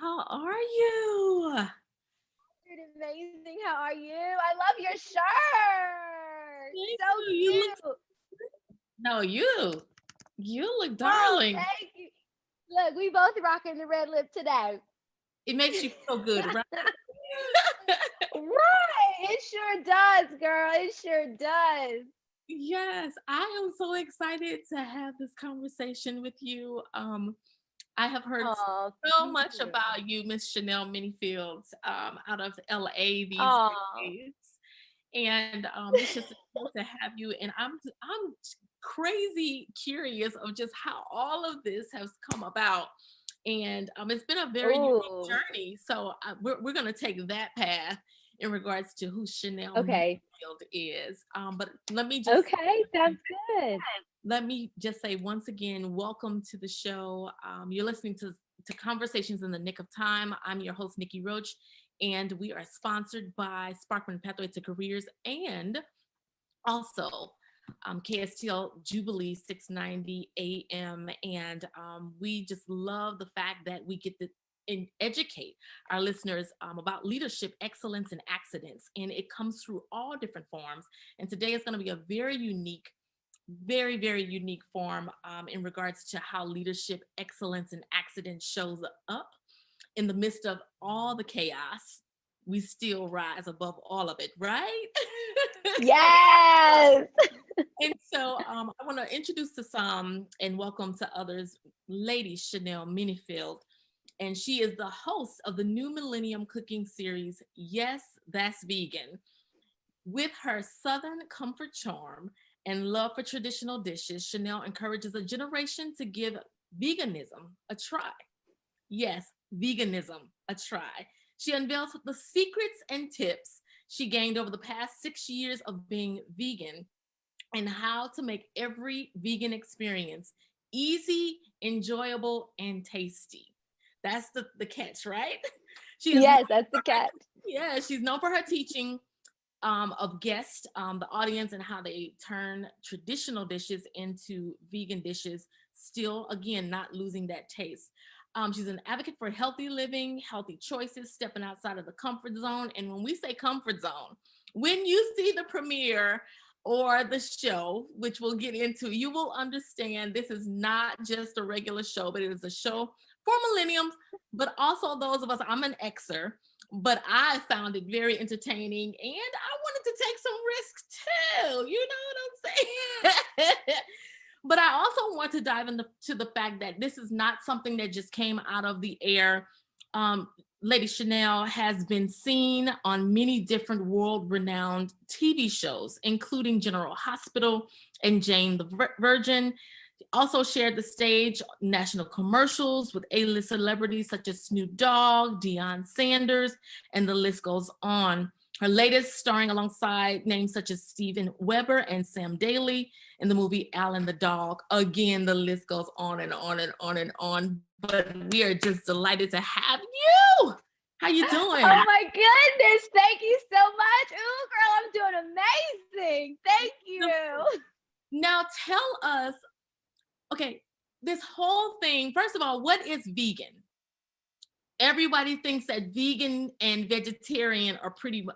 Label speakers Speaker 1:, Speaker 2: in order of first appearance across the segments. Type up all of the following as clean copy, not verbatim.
Speaker 1: How are you?
Speaker 2: Doing amazing. How are you? I love your shirt.
Speaker 1: Thank
Speaker 2: So
Speaker 1: you. You look
Speaker 2: cute.
Speaker 1: no, you look
Speaker 2: Oh,
Speaker 1: darling.
Speaker 2: thank you. Look, we both rocking the red lip today.
Speaker 1: It makes you feel good, right?
Speaker 2: Right. It sure does, girl. It sure does.
Speaker 1: Yes, I am so excited to have this conversation with you. I have heard
Speaker 2: Oh,
Speaker 1: so
Speaker 2: thank
Speaker 1: much
Speaker 2: you.
Speaker 1: about you, Miss Chanel Minnifield, out of LA these
Speaker 2: Oh.
Speaker 1: days. And it's just cool to have you. And I'm crazy curious of just how all of this has come about. And it's been a very unique
Speaker 2: Oh.
Speaker 1: journey. So we're going to take that path in regards to who Chanel
Speaker 2: Okay.
Speaker 1: Minnifield is. But
Speaker 2: Okay. Sounds good.
Speaker 1: let me just say once again, welcome to the show. You're listening to Conversations in the Nick of Time. I'm your host, Nikki Roach, and we are sponsored by Sparkman Pathway to Careers and also KSTL Jubilee 690 AM. And we just love the fact that we get to educate our listeners about leadership, excellence, and accidents. And it comes through all different forms. And today is going to be a very unique, very unique form in regards to how leadership, excellence, and accident shows up in the midst of all the chaos. We still rise above all of it, right?
Speaker 2: Yes.
Speaker 1: And so I want to introduce to some and welcome to others, Lady Chanel Minnifield. And she is the host of the new Millennium cooking series, Yes, That's Vegan. With her Southern comfort charm and love for traditional dishes, Chanel encourages a generation to give veganism a try. Yes, veganism a try. She unveils the secrets and tips she gained over the past 6 years of being vegan and how to make every vegan experience easy, enjoyable, and tasty. That's the catch, right? She is known
Speaker 2: Yes, that's the
Speaker 1: for her,
Speaker 2: catch.
Speaker 1: yeah, she's known for her teaching of guests, the audience, and how they turn traditional dishes into vegan dishes, still, again, not losing that taste. She's an advocate for healthy living, healthy choices, stepping outside of the comfort zone. And when we say comfort zone, when you see the premiere or the show, which we'll get into, you will understand this is not just a regular show, but it is a show for millennials, but also those of us. I'm an Xer, but I found it very entertaining and I wanted to take some risks too. You know what I'm saying? But I also want to dive into the fact that this is not something that just came out of the air. Um, Lady Chanel has been seen on many different world-renowned TV shows, including General Hospital and Jane the Virgin. Also shared the stage national commercials with A-list celebrities such as Snoop Dogg, Deion Sanders, and the list goes on. Her latest starring alongside names such as Steven Weber and Sam Daly in the movie Alan the Dog. Again, the list goes on and on and on and on. But we are just delighted to have you. How you doing?
Speaker 2: Oh my goodness. Thank you so much. Ooh, girl, I'm doing amazing. Thank you.
Speaker 1: Now tell us, okay, this whole thing, first of all, what is vegan? Everybody thinks that vegan and vegetarian are pretty,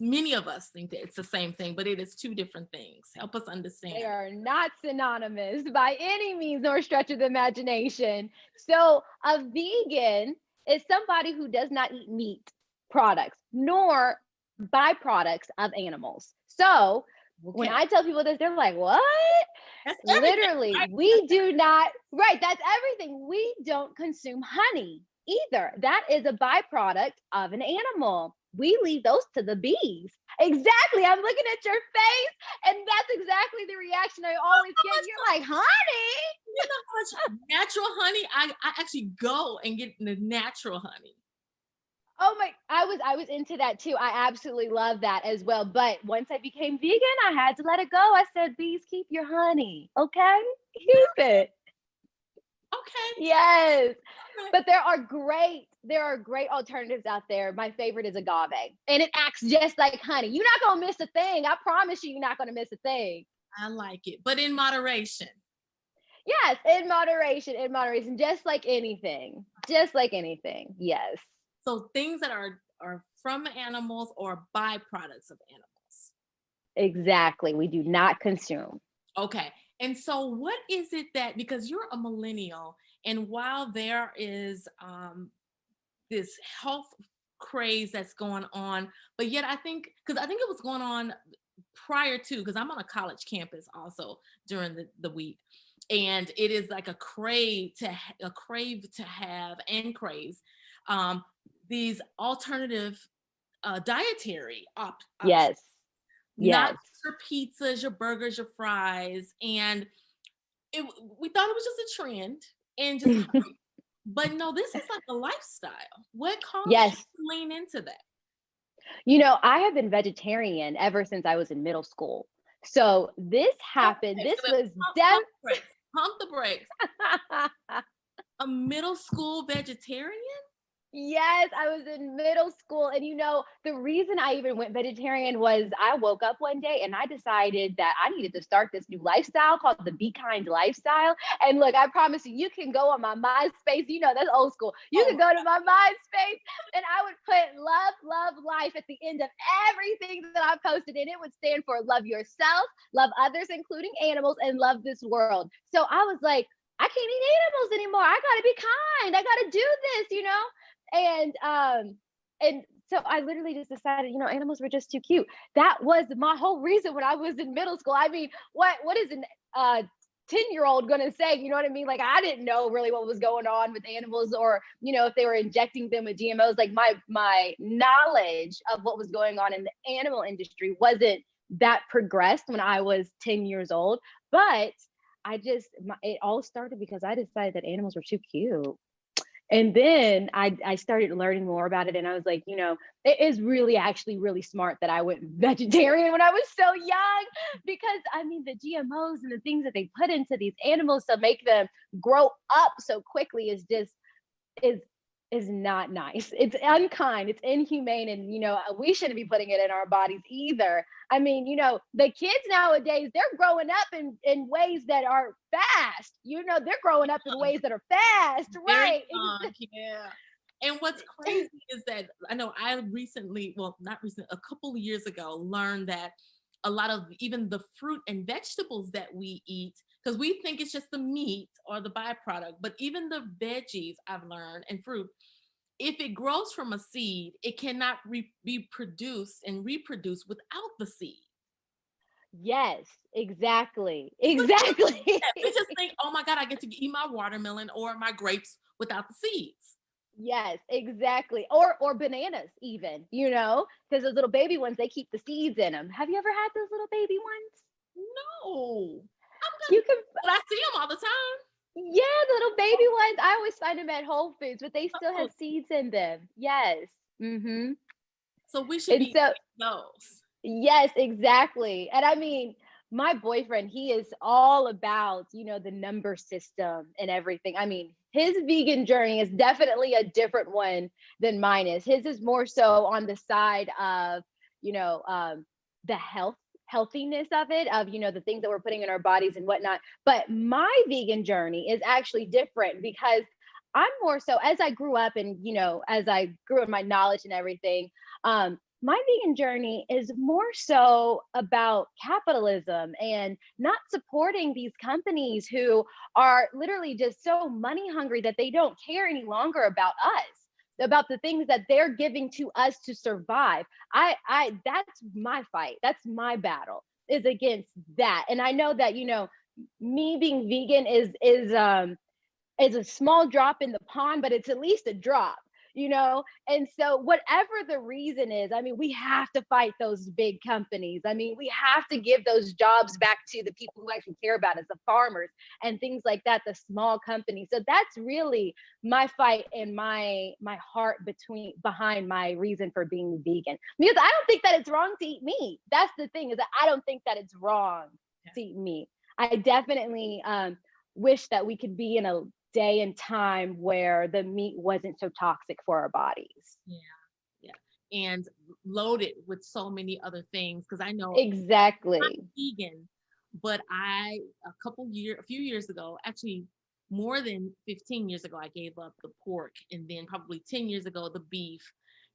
Speaker 1: many of us think that it's the same thing, but it is two different things. Help us
Speaker 2: They
Speaker 1: understand.
Speaker 2: are not synonymous by any means nor stretch of the imagination. So, a vegan is somebody who does not eat meat products nor byproducts of animals. So, when
Speaker 1: Okay.
Speaker 2: I tell people this, they're like, what?
Speaker 1: That's everything,
Speaker 2: Literally,
Speaker 1: right?
Speaker 2: we do not, right? That's everything. We don't consume honey either. That is a byproduct of an animal. We leave those to the bees. Exactly. I'm looking at your face, and that's exactly the reaction I always get. You're like, honey?
Speaker 1: You know how much natural honey? I actually go and get the natural honey.
Speaker 2: Oh my, I was into that too. I absolutely love that as well. But once I became vegan, I had to let it go. I said, bees, keep your honey. Okay? Keep it.
Speaker 1: Okay.
Speaker 2: Yes.
Speaker 1: Okay.
Speaker 2: But there are great alternatives out there. My favorite is agave. And it acts just like honey. You're not gonna miss a thing. I promise you, you're not gonna miss a thing.
Speaker 1: I like it, but in moderation.
Speaker 2: Yes, in moderation, just like anything. Just like anything. Yes.
Speaker 1: So things that are from animals or byproducts of animals.
Speaker 2: Exactly. We do not consume.
Speaker 1: Okay. And so what is it that, because you're a millennial, and while there is this health craze that's going on, but yet I think it was going on prior to, because I'm on a college campus also during the week, and it is like a crave to have and craze um, these alternative dietary options,
Speaker 2: Yes.
Speaker 1: not
Speaker 2: Yes.
Speaker 1: your pizzas, your burgers, your fries, and we thought it was just a trend and just but no, this is like a lifestyle. What caused you
Speaker 2: Yes.
Speaker 1: to lean into that?
Speaker 2: I have been vegetarian ever since I was in middle school. So this happened.
Speaker 1: Okay,
Speaker 2: This
Speaker 1: so
Speaker 2: was
Speaker 1: pump the brakes. Pump the brakes. A middle school vegetarian?
Speaker 2: Yes, I was in middle school. And the reason I even went vegetarian was I woke up one day and I decided that I needed to start this new lifestyle called the Be Kind lifestyle. And look, I promise you, you can go on my MySpace. That's old school. You
Speaker 1: Oh
Speaker 2: can go to my MySpace and I would put love, love, life at the end of everything that I posted. And it would stand for love yourself, love others, including animals, and love this world. So I was like, I can't eat animals anymore. I got to be kind. I got to do this. And so I literally just decided, animals were just too cute. That was my whole reason when I was in middle school. I mean, what is an 10-year-old gonna say? You know what I mean? Like, I didn't know really what was going on with animals, or if they were injecting them with GMOs. Like, my knowledge of what was going on in the animal industry wasn't that progressed when I was 10 years old. But it all started because I decided that animals were too cute. And then I started learning more about it. And I was like, it is really actually really smart that I went vegetarian when I was so young, because I mean, the GMOs and the things that they put into these animals to make them grow up so quickly is is not nice. It's unkind, it's inhumane, and we shouldn't be putting it in our bodies either. I mean, the kids nowadays, they're growing up in ways that are fast. They're growing up in ways that are fast,
Speaker 1: very
Speaker 2: right?
Speaker 1: young, yeah. And what's crazy is that I know I recently, well, not recently, a couple of years ago, learned that a lot of even the fruit and vegetables that we eat, because we think it's just the meat or the byproduct, but even the veggies, I've learned, and fruit, if it grows from a seed, it cannot be produced and reproduced without the seed.
Speaker 2: Yes, exactly.
Speaker 1: But we don't think
Speaker 2: Exactly.
Speaker 1: that. We just think, oh my God, I get to eat my watermelon or my grapes without the seeds.
Speaker 2: Yes, exactly. Or bananas even, because those little baby ones, they keep the seeds in them. Have you ever had those little baby ones?
Speaker 1: No, I'm
Speaker 2: You
Speaker 1: gonna,
Speaker 2: can
Speaker 1: but I see them all the time.
Speaker 2: Yeah, the little baby ones. I always find them at Whole Foods, but they still
Speaker 1: Oh,
Speaker 2: have seeds in them. Yes.
Speaker 1: so we should
Speaker 2: And
Speaker 1: be
Speaker 2: so,
Speaker 1: eating those.
Speaker 2: yes, exactly. And I mean, my boyfriend, he is all about, the number system and everything. I mean, his vegan journey is definitely a different one than mine is. His is more so on the side of, the healthiness of it, of, the things that we're putting in our bodies and whatnot. But my vegan journey is actually different because I'm more so, as I grew up and, as I grew in my knowledge and everything, my vegan journey is more so about capitalism and not supporting these companies who are literally just so money hungry that they don't care any longer about us, about the things that they're giving to us to survive. That's my fight. That's my battle, is against that. And I know that, me being vegan is a small drop in the pond, but it's at least a drop, And so, whatever the reason is, I mean, we have to fight those big companies. I mean, we have to give those jobs back to the people who actually care about us, the farmers and things like that, the small companies. So that's really my fight and my heart behind my reason for being vegan. Because I don't think that it's wrong to eat meat. That's the thing, is that I don't think that it's wrong to eat meat. I definitely wish that we could be in a day and time where the meat wasn't so toxic for our bodies.
Speaker 1: Yeah, yeah, and loaded with so many other things. Because I know I'm
Speaker 2: Exactly.
Speaker 1: vegan, But a few years ago, actually more than 15 years ago, I gave up the pork, and then probably 10 years ago the beef,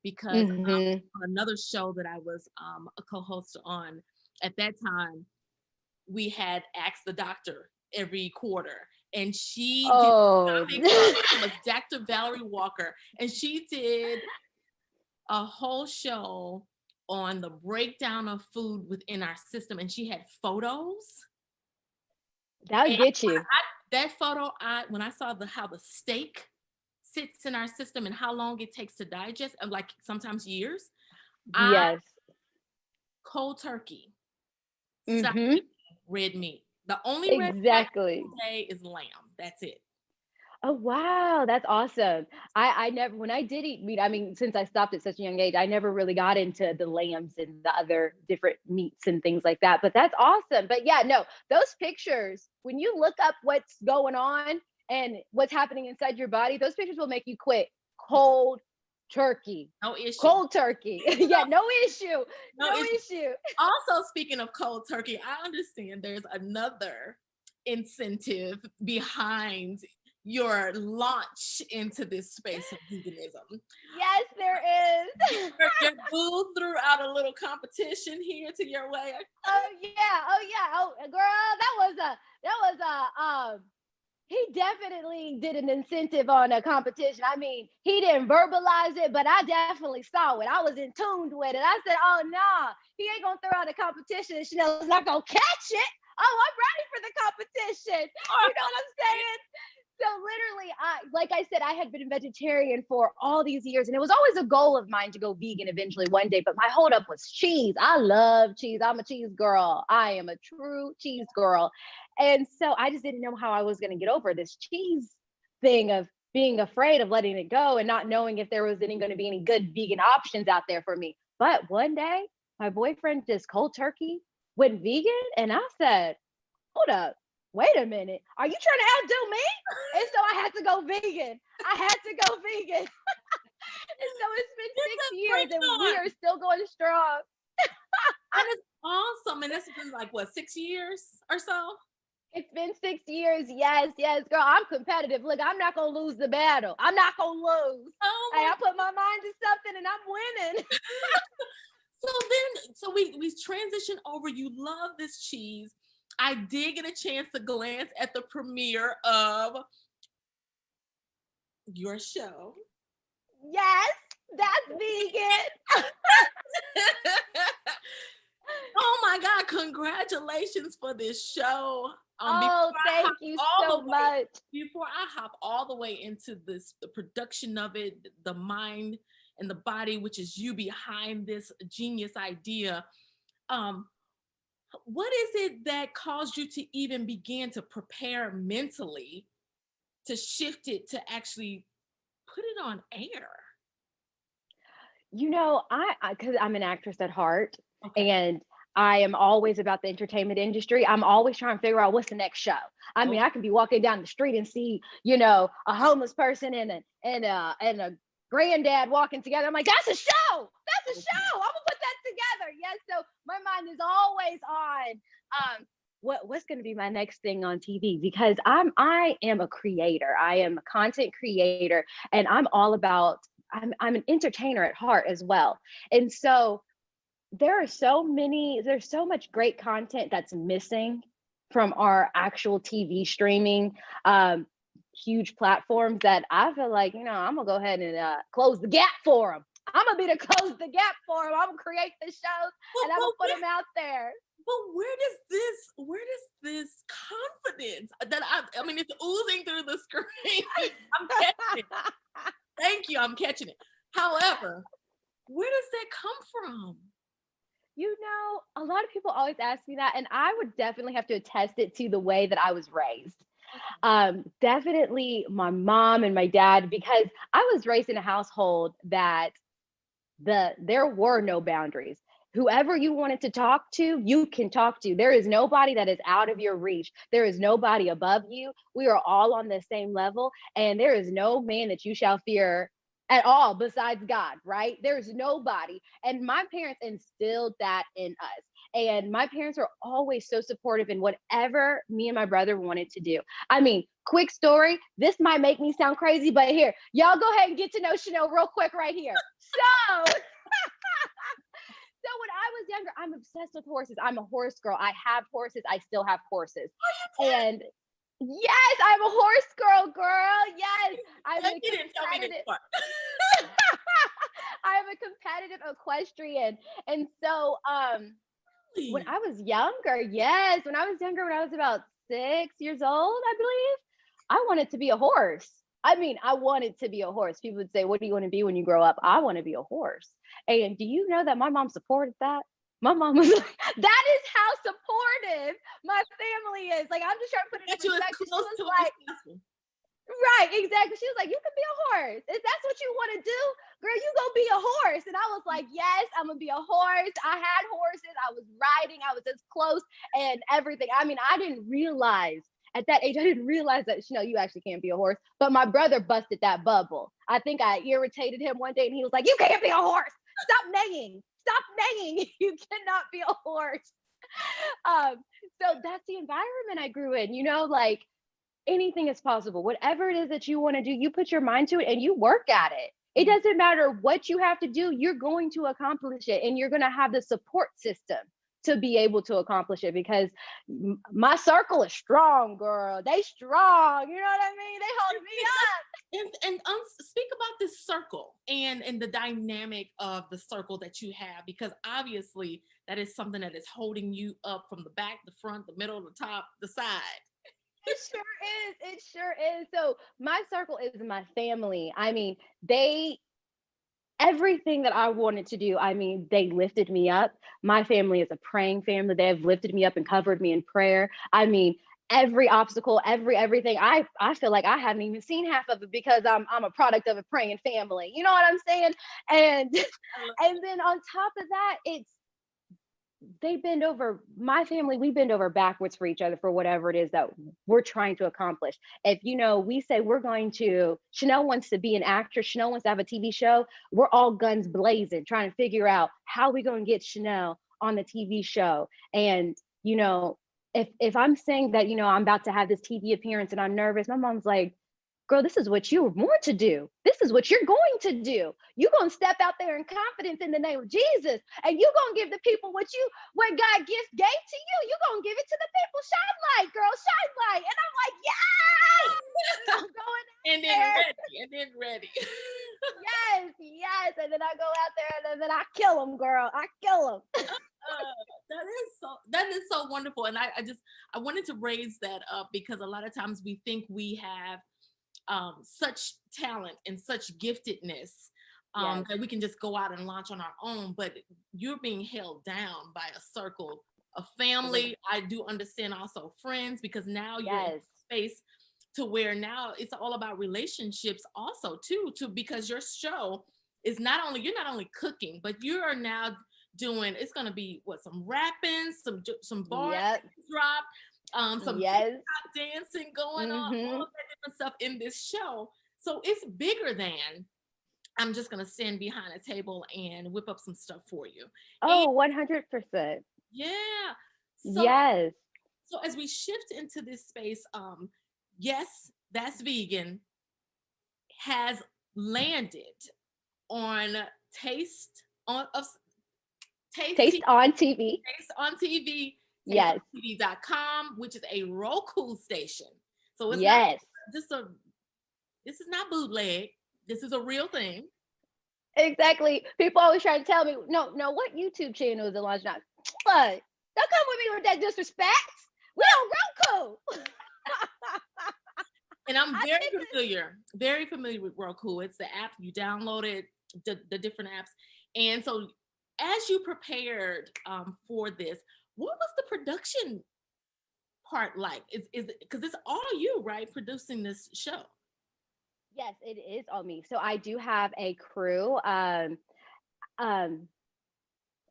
Speaker 1: because
Speaker 2: Mm-hmm.
Speaker 1: on another show that I was a co-host on at that time, we had asked the doctor every quarter, and she did.
Speaker 2: Oh.
Speaker 1: I think her name was Dr. Valerie Walker, and she did a whole show on the breakdown of food within our system, and she had photos.
Speaker 2: That'll
Speaker 1: And
Speaker 2: get you.
Speaker 1: that photo, when I saw how the steak sits in our system and how long it takes to digest, and like sometimes years, I
Speaker 2: Yes.
Speaker 1: cold turkey, side
Speaker 2: Mm-hmm.
Speaker 1: red meat. The only red meat I
Speaker 2: Exactly.
Speaker 1: eat today is lamb. That's it.
Speaker 2: Oh wow, that's awesome. I never, when I did eat meat, I mean, since I stopped at such a young age, I never really got into the lambs and the other different meats and things like that. But that's awesome. But yeah, no, those pictures, when you look up what's going on and what's happening inside your body, those pictures will make you quit cold turkey.
Speaker 1: No issue.
Speaker 2: Cold turkey. Yeah, no issue.
Speaker 1: No
Speaker 2: No
Speaker 1: issue.
Speaker 2: issue.
Speaker 1: Also, speaking of cold turkey, I understand there's another incentive behind your launch into this space of veganism.
Speaker 2: Yes, there is.
Speaker 1: Your boo threw out a little competition here to your way.
Speaker 2: Oh yeah, oh yeah, oh girl, he definitely did an incentive on a competition. I mean, he didn't verbalize it, but I definitely saw it. I was in tune with it. I said, oh nah, he ain't gonna throw out a competition and Chanel's not gonna catch it. Oh, I'm ready for the competition. You know what I'm saying? So literally, like I said, I had been a vegetarian for all these years, and it was always a goal of mine to go vegan eventually one day. But my holdup was cheese. I love cheese. I'm a cheese girl. I am a true cheese girl. And so I just didn't know how I was going to get over this cheese thing of being afraid of letting it go and not knowing if there was going to be any good vegan options out there for me. But one day, my boyfriend just cold turkey went vegan, and I said, hold up, wait a minute, are you trying to outdo me? And so I had to go vegan. I had to go vegan. And so it's been 6 years and we are still going strong.
Speaker 1: That is awesome. And this has been like, what, 6 years or so?
Speaker 2: It's been 6 years. Yes, yes, girl. I'm competitive. Look, I'm not going to lose the battle. I'm not going to lose.
Speaker 1: Oh
Speaker 2: Hey, I put my mind to something and I'm winning.
Speaker 1: So we transition over. You love this cheese. I did get a chance to glance at the premiere of your show.
Speaker 2: Yes, that's vegan.
Speaker 1: Oh my God, congratulations for this show.
Speaker 2: Oh, thank you so much.
Speaker 1: Before I hop all the way into this, the production of it, the mind and the body, which is you behind this genius idea, what is it that caused you to even begin to prepare mentally to shift it to actually put it on air?
Speaker 2: You know, because I'm an actress at heart,
Speaker 1: Okay.
Speaker 2: and I am always about the entertainment industry. I'm always trying to figure out what's the next show. I mean, I can be walking down the street and see, a homeless person and a granddad walking together. I'm like, that's a show. That's a show. I'm gonna put that together. Yes. So my mind is always on what's going to be my next thing on TV, because I am a creator. I am a content creator, and I'm all about. I'm an entertainer at heart as well. And so there's so much great content that's missing from our actual TV streaming huge platforms, that I feel like, I'm gonna go ahead and close the gap for them. I'm gonna be to close the gap for them. I'm gonna create the shows and I'm gonna put them out there.
Speaker 1: But where does this confidence that I mean, it's oozing through the screen. I'm catching it. Thank you. I'm catching it. However, where does that come from?
Speaker 2: A lot of people always ask me that, and I would definitely have to attest it to the way that I was raised. Definitely my mom and my dad, because I was raised in a household that there were no boundaries. Whoever you wanted to talk to, you can talk to. There is nobody that is out of your reach. There is nobody above you. We are all on the same level, and there is no man that you shall fear at all besides God, right? There's nobody. And my parents instilled that in us. And my parents were always so supportive in whatever me and my brother wanted to do. I mean, quick story. This might make me sound crazy, but here, y'all go ahead and get to know Chanel real quick right here. So, so when I was younger, I'm obsessed with horses. I'm a horse girl. I have horses. I still have horses. And yes, I'm a horse girl. Yes, I'm a
Speaker 1: You didn't tell me this part.
Speaker 2: I'm a competitive equestrian. And so when I was younger, when I was about 6 years old, I believe, I wanted to be a horse. I mean, I wanted to be a horse. People would say, "What do you want to be when you grow up?" I want to be a horse. And do you know that my mom supported that? My mom was like, that is how supportive my family is. Like, I'm just trying to put it in perspective. She was like, right, exactly. She was like, "You can be a horse. If that's what you want to do, girl, you go be a horse." And I was like, yes, I'm gonna be a horse. I had horses. I was riding. I was as close and everything. I mean, I didn't realize at that age, I didn't realize that, you actually can't be a horse. But my brother busted that bubble. I think I irritated him one day and he was like, "You can't be a horse. Stop neighing. Stop neighing. You cannot be a horse." So that's the environment I grew in, like, anything is possible. Whatever it is that you want to do, you put your mind to it and you work at it. It doesn't matter what you have to do, you're going to accomplish it, and you're going to have the support system to be able to accomplish it, because my circle is strong, girl. They strong. You know what I mean? They hold me up.
Speaker 1: And speak about this circle and the dynamic of the circle that you have, because obviously that is something that is holding you up from the back, the front, the middle, the top, the side.
Speaker 2: It sure is. It sure is. So my circle is my family. I mean, everything that I wanted to do, I mean, they lifted me up. My family is a praying family. They have lifted me up and covered me in prayer. I mean, every obstacle, everything. I feel like I haven't even seen half of it because I'm a product of a praying family. You know what I'm saying? And and then on top of that, my family, we bend over backwards for each other for whatever it is that we're trying to accomplish. If we say Chanel wants to be an actress, Chanel wants to have a TV show, we're all guns blazing trying to figure out how we going to get Chanel on the TV show. And if I'm saying that I'm about to have this TV appearance and I'm nervous, my mom's like, "Girl, this is what you were born to do. This is what you're going to do. You're going to step out there in confidence in the name of Jesus, and you're going to give the people what God gave to you. You're going to give it to the people. Shine light, girl, shine light." And I'm like, yes! I'm going
Speaker 1: and then ready.
Speaker 2: Yes. And then I go out there and then I kill them, girl. I kill them.
Speaker 1: That is so wonderful. And I wanted to raise that up because a lot of times we think we have such talent and such giftedness that we can just go out and launch on our own, but you're being held down by a circle of family. I do understand also friends, because now you're in a space to where now it's all about relationships also too, because your show is you're not only cooking, but you are now doing, it's going to be some rapping, some bar drop, some TikTok dancing going on, all of that different stuff in this show. So it's bigger than I'm just going to stand behind a table and whip up some stuff for you.
Speaker 2: Oh, 100%.
Speaker 1: Yeah. So as we shift into this space, yes, That's Vegan has landed on
Speaker 2: TasteonTV.
Speaker 1: TasteonTV.
Speaker 2: Yes.
Speaker 1: TasteonTV.com, which is a Roku station. So it's this is not bootleg. This is a real thing.
Speaker 2: Exactly. People always try to tell me, no, what YouTube channel is it launched on? What? Don't come with me with that disrespect. We on Roku.
Speaker 1: And I'm very familiar with Roku. It's the app, you download it, the different apps. And so as you prepared for this, what was the production part like? Is because it's all you, right, producing this show?
Speaker 2: Yes, it is all me. So I do have a crew.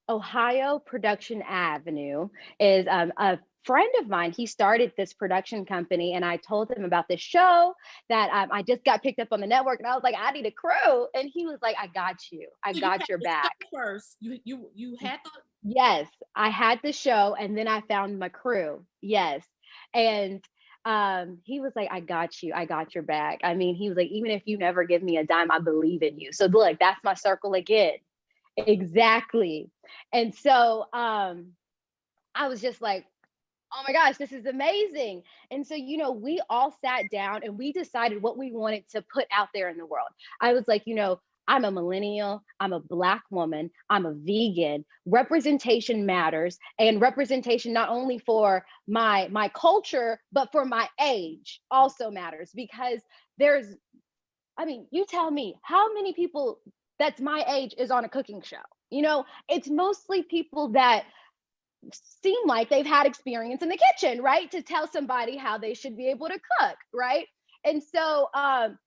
Speaker 2: Ohio Production Avenue is a friend of mine. He started this production company, and I told him about this show that I just got picked up on the network, and I was like, "I need a crew," and he was like, "I got you. I got your back."
Speaker 1: First, you had
Speaker 2: Yes, I had the show and then I found my crew. Yes. And he was like, I got you. I got your back. I mean, he was like, even if you never give me a dime, I believe in you. So look, that's my circle again. Exactly. And so I was just like, oh my gosh, this is amazing. And so, we all sat down and we decided what we wanted to put out there in the world. I was like, I'm a millennial, I'm a Black woman, I'm a vegan. Representation matters, and representation not only for my culture, but for my age also matters, because there's, I mean, you tell me how many people that's my age is on a cooking show. It's mostly people that seem like they've had experience in the kitchen, right? To tell somebody how they should be able to cook, right? And so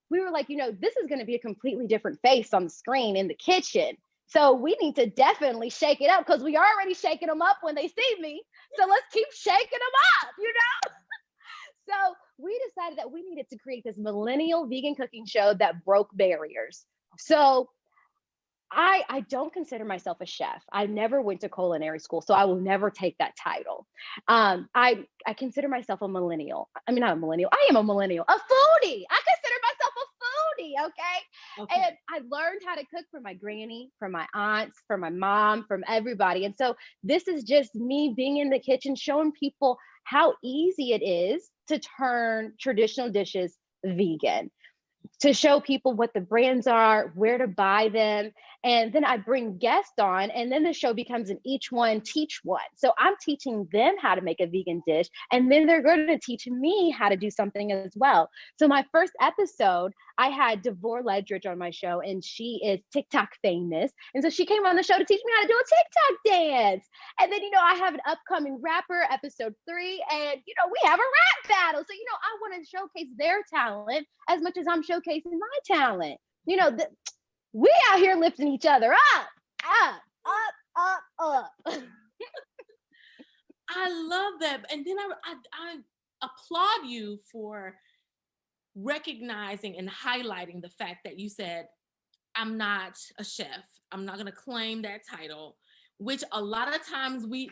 Speaker 2: we were like, this is going to be a completely different face on the screen in the kitchen. So we need to definitely shake it up, because we already shaking them up when they see me. So let's keep shaking them up. So we decided that we needed to create this millennial vegan cooking show that broke barriers. So I don't consider myself a chef. I never went to culinary school, so I will never take that title. I consider myself a millennial. I mean, not a millennial. I am a millennial, a foodie. I consider myself a foodie. Okay. And I learned how to cook from my granny, from my aunts, from my mom, from everybody. And so this is just me being in the kitchen, showing people how easy it is to turn traditional dishes vegan, to show people what the brands are, where to buy them. And then I bring guests on, and then the show becomes an each one teach one. So I'm teaching them how to make a vegan dish, and then they're going to teach me how to do something as well. So my first episode, I had Devore Ledridge on my show, and she is TikTok famous. And so she came on the show to teach me how to do a TikTok dance. And then, I have an upcoming rapper, episode 3, and, we have a rap battle. So, I want to showcase their talent as much as I'm showcasing my talent. We out here lifting each other up, up.
Speaker 1: I love that. And then I applaud you for recognizing and highlighting the fact that you said, I'm not a chef. I'm not going to claim that title, which a lot of times we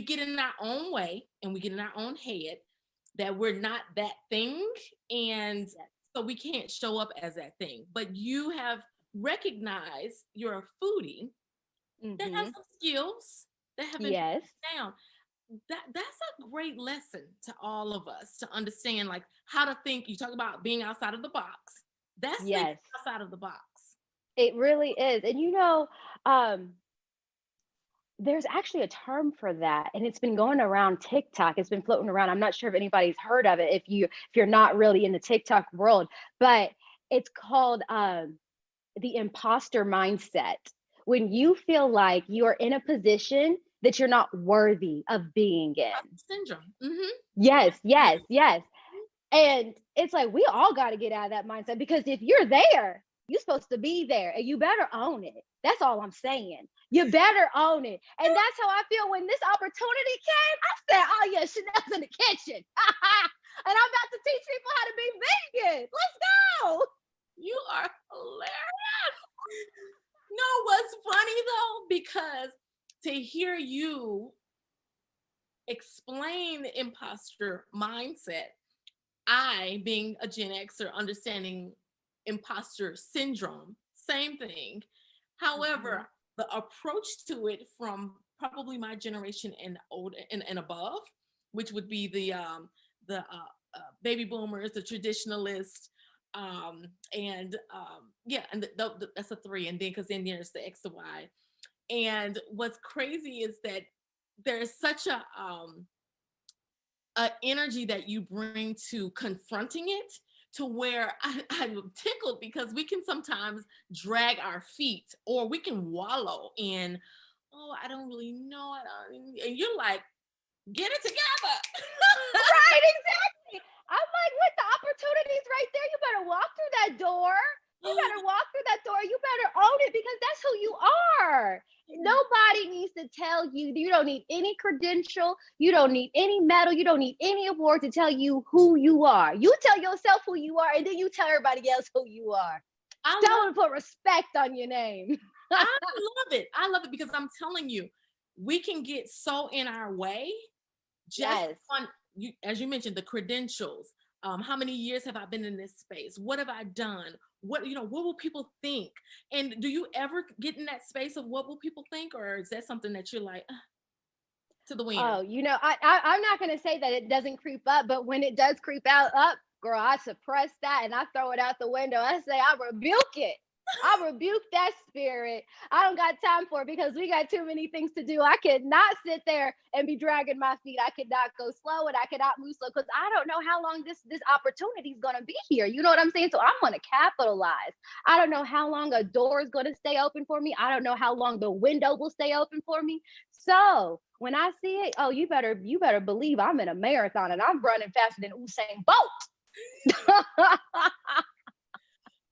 Speaker 1: get in our own way and we get in our own head that we're not that thing. And so we can't show up as that thing. But you have recognized you're a foodie that has some skills that have been passed down. That's a great lesson to all of us to understand, like, how to think. You talk about being outside of the box. That's thinking outside of the box.
Speaker 2: It really is. And there's actually a term for that, and it's been going around TikTok. It's been floating around. I'm not sure if anybody's heard of it, if you're not really in the TikTok world, but it's called the imposter mindset. When you feel like you're in a position that you're not worthy of being in.
Speaker 1: Syndrome.
Speaker 2: Yes. And it's like, we all got to get out of that mindset, because if you're there, you're supposed to be there, and you better own it. That's all I'm saying. You better own it. And that's how I feel when this opportunity came. I said, oh yeah, Chanel's in the kitchen. And I'm about to teach people how to be vegan. Let's go.
Speaker 1: You are hilarious. No, what's funny though, because to hear you explain the imposter mindset, I, being a Gen Xer, understanding imposter syndrome, same thing. However, the approach to it from probably my generation and old and above, which would be the baby boomers, the traditionalists, and that's a 3, and then because then there's the X to Y. And what's crazy is that there's such a energy that you bring to confronting it, to where I'm tickled, because we can sometimes drag our feet, or we can wallow in, oh, I don't really know it, and you're like, get it together.
Speaker 2: Right, exactly. I'm like, what, the opportunity's right there. You better walk through that door. You better walk through that door. You better own it, because that's who you are. Nobody needs to tell you. You don't need any credential. You don't need any medal. You don't need any award to tell you who you are. You tell yourself who you are, and then you tell everybody else who you are. Don't put respect on your name.
Speaker 1: I love it. I love it, because I'm telling you, we can get so in our way just
Speaker 2: Yes.
Speaker 1: on you, as you mentioned, the credentials. How many years have I been in this space? What have I done? What, what will people think? And do you ever get in that space of what will people think? Or is that something that you're like, to the wind?
Speaker 2: Oh, I'm not going to say that it doesn't creep up, but when it does creep out up, girl, I suppress that and I throw it out the window. I say, I rebuke it. I rebuke that spirit. I don't got time for it because we got too many things to do. I could not sit there and be dragging my feet. I could not go slow and I could not move slow because I don't know how long this opportunity is going to be here. You know what I'm saying? So I'm going to capitalize. I don't know how long a door is going to stay open for me. I don't know how long the window will stay open for me. So when I see it, oh, you better believe I'm in a marathon and I'm running faster than Usain Bolt.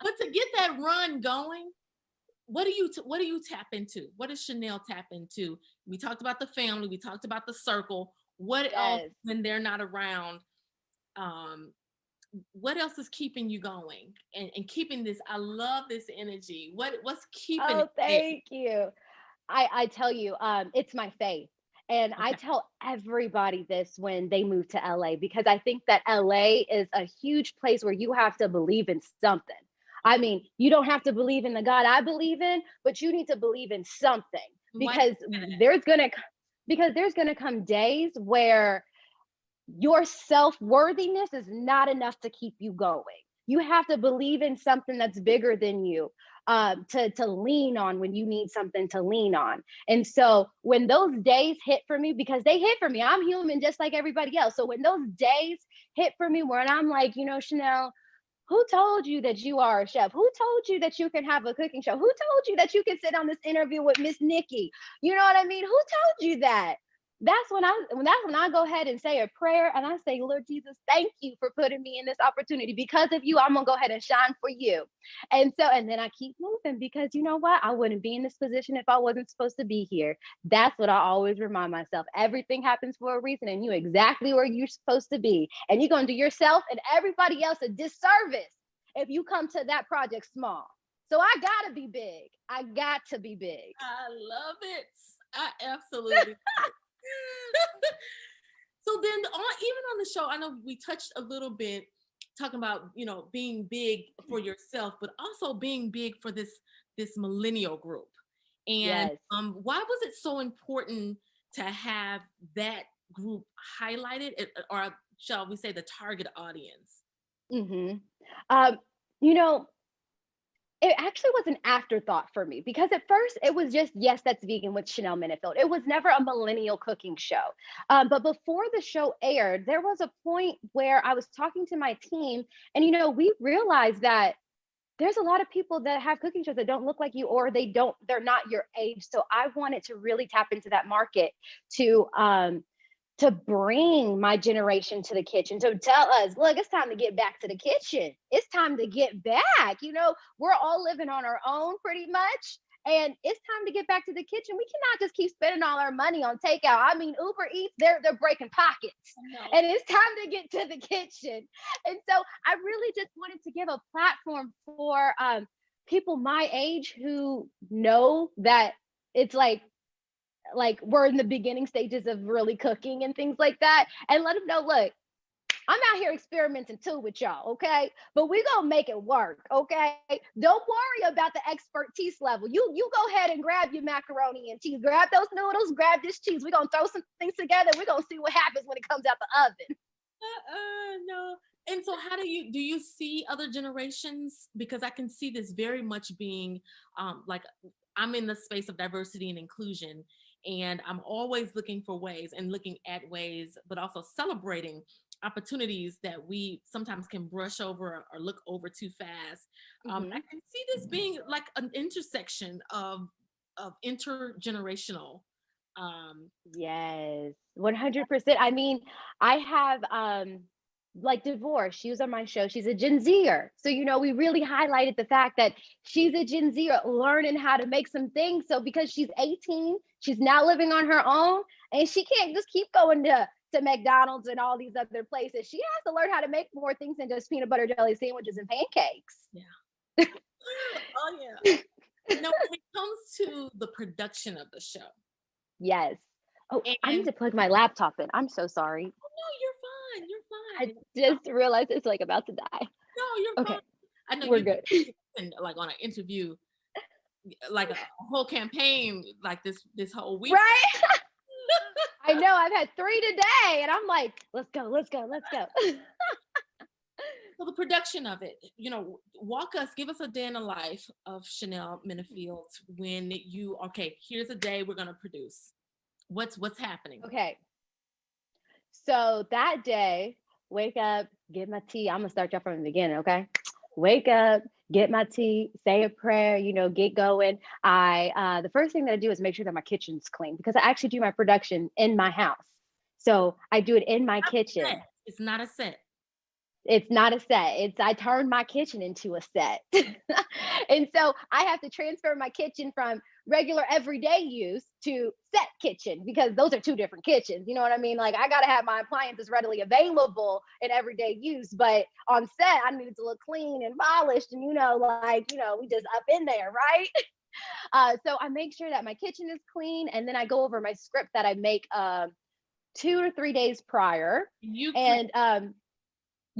Speaker 1: But to get that run going, what do you tap into? What does Chanel tap into? We talked about the family. We talked about the circle. What else
Speaker 2: Yes.
Speaker 1: when they're not around? What else is keeping you going and keeping this? I love this energy. What's keeping
Speaker 2: Oh,
Speaker 1: it there?
Speaker 2: thank you. I tell you, it's my faith. And I
Speaker 1: Okay.
Speaker 2: tell everybody this when they move to LA because I think that LA is a huge place where you have to believe in something. I mean, you don't have to believe in the God I believe in, but you need to believe in something
Speaker 1: Why do
Speaker 2: because
Speaker 1: you say that?
Speaker 2: there's gonna come days where your self-worthiness is not enough to keep you going. You have to believe in something that's bigger than you, to lean on when you need something to lean on. And so when those days hit for me, because they hit for me, I'm human just like everybody else. So when those days hit for me where I'm like, Chanel, who told you that you are a chef? Who told you that you can have a cooking show? Who told you that you can sit on this interview with Miss Nikki? You know what I mean? Who told you that? That's when I go ahead and say a prayer and I say, Lord Jesus, thank you for putting me in this opportunity. Because of you, I'm gonna go ahead and shine for you. And then I keep moving because you know what? I wouldn't be in this position if I wasn't supposed to be here. That's what I always remind myself. Everything happens for a reason, and you exactly where you're supposed to be. And you're gonna do yourself and everybody else a disservice if you come to that project small. So I gotta be big. I got to be big.
Speaker 1: I love it. I absolutely love it. So then even on the show, I know we touched a little bit talking about, being big for yourself, but also being big for this millennial group. And
Speaker 2: Yes.
Speaker 1: why was it so important to have that group highlighted, or shall we say the target audience?
Speaker 2: Mm-hmm. Um, you know, it actually was an afterthought for me because at first it was just, yes, that's vegan with Chanel Minnifield. It was never a millennial cooking show. But before the show aired, there was a point where I was talking to my team, and we realized that there's a lot of people that have cooking shows that don't look like you, or they're not your age. So I wanted to really tap into that market to bring my generation to the kitchen, to tell us, look, it's time to get back to the kitchen. It's time to get back. We're all living on our own pretty much. And it's time to get back to the kitchen. We cannot just keep spending all our money on takeout. I mean, Uber Eats, they're breaking pockets.
Speaker 1: No.
Speaker 2: And it's time to get to the kitchen. And so I really just wanted to give a platform for people my age who know that it's like we're in the beginning stages of really cooking and things like that, and let them know, look, I'm out here experimenting too with y'all, okay? But we gonna make it work, okay? Don't worry about the expertise level. You go ahead and grab your macaroni and cheese, grab those noodles, grab this cheese. We're gonna throw some things together. We're gonna see what happens when it comes out the oven.
Speaker 1: No. And so how do you see other generations? Because I can see this very much being like, I'm in the space of diversity and inclusion, and I'm always looking for ways and looking at ways, but also celebrating opportunities that we sometimes can brush over or look over too fast. I
Speaker 2: Mm-hmm.
Speaker 1: can see this being like an intersection of intergenerational. Um,
Speaker 2: Yes, 100%. I mean, I have like Divorce. She was on my show. She's a Gen Zer. So, we really highlighted the fact that she's a Gen Zer learning how to make some things. So because she's 18, she's now living on her own, and she can't just keep going to McDonald's and all these other places. She has to learn how to make more things than just peanut butter jelly sandwiches and pancakes.
Speaker 1: yeah. Oh yeah. Now, when it comes to the production of the show,
Speaker 2: Yes. Oh, I need
Speaker 1: And
Speaker 2: to plug my laptop in. I'm so sorry.
Speaker 1: no, you're fine.
Speaker 2: I
Speaker 1: You're fine.
Speaker 2: just realized it's like about to die.
Speaker 1: No, you're fine.
Speaker 2: Okay,
Speaker 1: I know
Speaker 2: we're
Speaker 1: you've
Speaker 2: good.
Speaker 1: been like on an interview, like a whole campaign, like this whole week.
Speaker 2: Right? I know I've had 3 today and I'm like, let's go, let's go, let's go.
Speaker 1: So the production of it, give us a day in the life of Chanel Minnifield when okay, here's a day we're gonna produce. What's happening?
Speaker 2: Okay. So that day, wake up, get my tea. I'm gonna start y'all from the beginning, okay? Wake up, get my tea, say a prayer, get going. The first thing that I do is make sure that my kitchen's clean because I actually do my production in my house. So I do it in my kitchen.
Speaker 1: It's not a set.
Speaker 2: It's not a set. I turned my kitchen into a set. And so I have to transfer my kitchen from regular everyday use to set kitchen because those are two different kitchens. You know what I mean? Like I got to have my appliances readily available in everyday use, but on set I needed to look clean and polished and we just up in there, right? So I make sure that my kitchen is clean and then I go over my script that I make 2 or 3 days prior.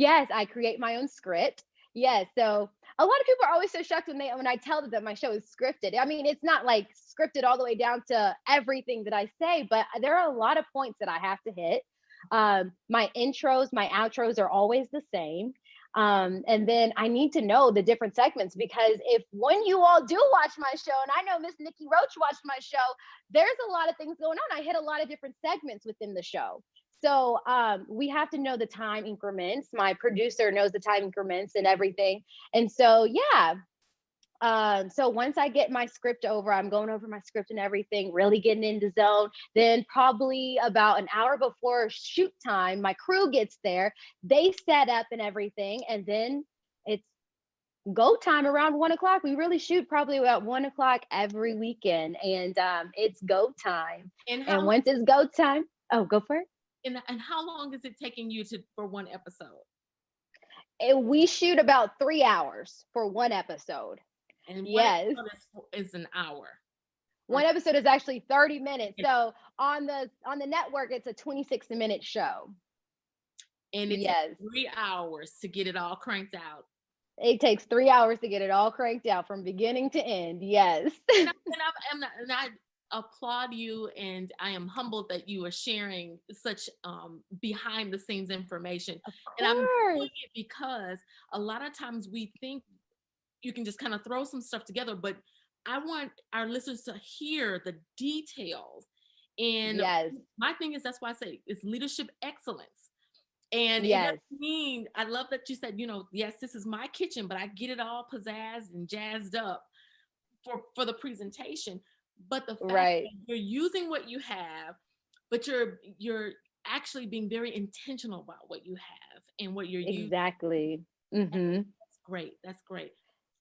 Speaker 2: Yes, I create my own script. Yes. So a lot of people are always so shocked when I tell them that my show is scripted. I mean, it's not like scripted all the way down to everything that I say, but there are a lot of points that I have to hit. My intros, my outros are always the same. And then I need to know the different segments because when you all do watch my show, and I know Miss Nikki Roach watched my show, there's a lot of things going on. I hit a lot of different segments within the show. So we have to know the time increments. My producer knows the time increments and everything. And so, yeah. So once I get my script over, I'm going over my script and everything, really getting into zone. Then probably about an hour before shoot time, my crew gets there. They set up and everything. And then it's go time around 1:00. We really shoot probably about 1:00 every weekend. And it's go time. And once it's go time, go for it.
Speaker 1: And how long is it taking you for one episode?
Speaker 2: We shoot about 3 hours for one episode.
Speaker 1: And yes, is an hour.
Speaker 2: One episode is actually 30 minutes. So on the network, it's a 26-minute show.
Speaker 1: And it takes 3 hours to get it all cranked out.
Speaker 2: It takes 3 hours to get it all cranked out from beginning to end. Yes.
Speaker 1: And I applaud you, and I am humbled that you are sharing such behind the scenes information. And I'm doing it because a lot of times we think you can just kind of throw some stuff together, but I want our listeners to hear the details. And my thing is, that's why I say it's leadership excellence. And it doesn't mean, I love that you said, yes, this is my kitchen, but I get it all pizzazzed and jazzed up for the presentation. But the fact that you're using what you have, but you're actually being very intentional about what you have and what you're using.
Speaker 2: Exactly. Mm-hmm.
Speaker 1: That's great. That's great.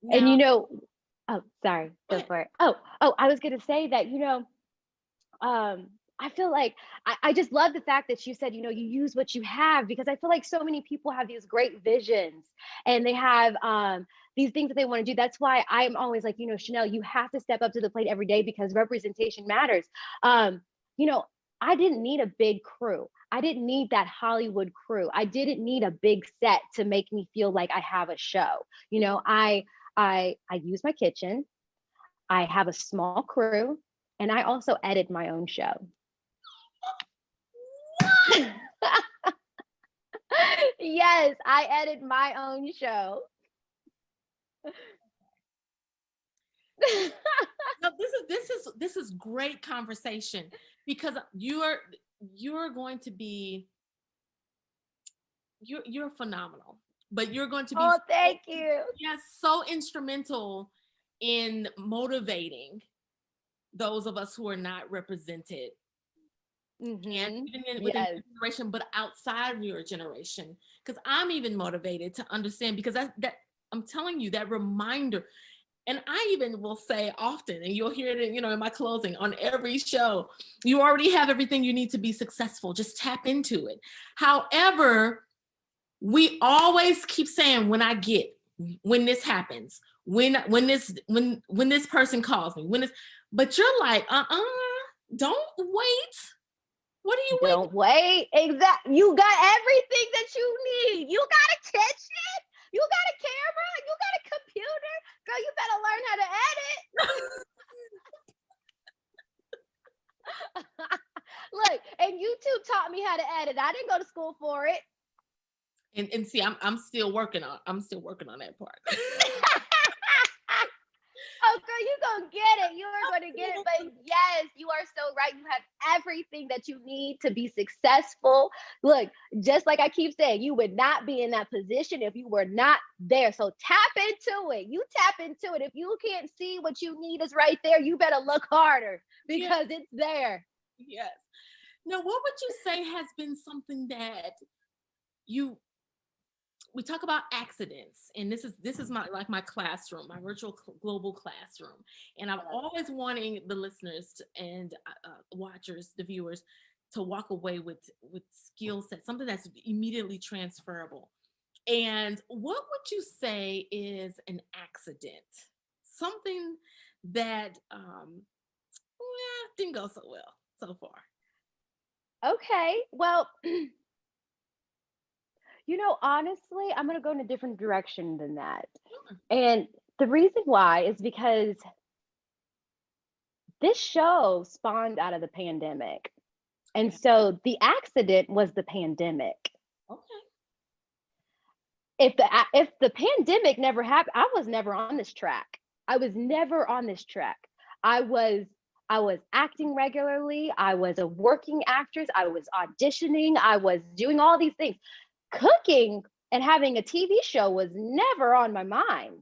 Speaker 2: Now, and sorry, go for it. I was gonna say that, I feel like I just love the fact that you said, you use what you have, because I feel like so many people have these great visions and they have these things that they want to do. That's why I'm always like, Chanel, you have to step up to the plate every day because representation matters. I didn't need a big crew. I didn't need that Hollywood crew. I didn't need a big set to make me feel like I have a show. I use my kitchen. I have a small crew, and I also edit my own show. Yes, I edit my own show.
Speaker 1: No, this is great conversation because you're going to be you're phenomenal, but you're going to be
Speaker 2: thank you.
Speaker 1: Yes, so instrumental in motivating those of us who are not represented.
Speaker 2: Mm-hmm.
Speaker 1: And even within your generation, but outside of your generation, because I'm even motivated to understand, because that I'm telling you, that reminder. And I even will say often, and you'll hear it in my closing on every show, you already have everything you need to be successful. Just tap into it. However, we always keep saying, when this happens, when this person calls me, but you're like, Don't wait. What are you waiting?
Speaker 2: Don't wait. Exactly. You got everything that you need. You got a kitchen. You got a camera. You got a computer. Girl, you better learn how to edit. Look, and YouTube taught me how to edit. I didn't go to school for it.
Speaker 1: And see, I'm still working on that part.
Speaker 2: Oh, girl, you're going to get it. You are going to get it. But yes, you are so right. You have everything that you need to be successful. Look, just like I keep saying, you would not be in that position if you were not there. So tap into it. You tap into it. If you can't see what you need is right there, you better look harder because it's there.
Speaker 1: Yes. Now, what would you say has been something that we talk about accidents, and this is my classroom, my virtual global classroom, and I'm always wanting the listeners and watchers, the viewers, to walk away with skill set, something that's immediately transferable. And what would you say is an accident? Something that didn't go so well so far.
Speaker 2: Okay, well, honestly, I'm going to go in a different direction than that. And the reason why is because this show spawned out of the pandemic. And so the accident was the pandemic.
Speaker 1: Okay.
Speaker 2: If the pandemic never happened, I was never on this track. I was never on this track. I was acting regularly. I was a working actress. I was auditioning. I was doing all these things. Cooking and having a TV show was never on my mind.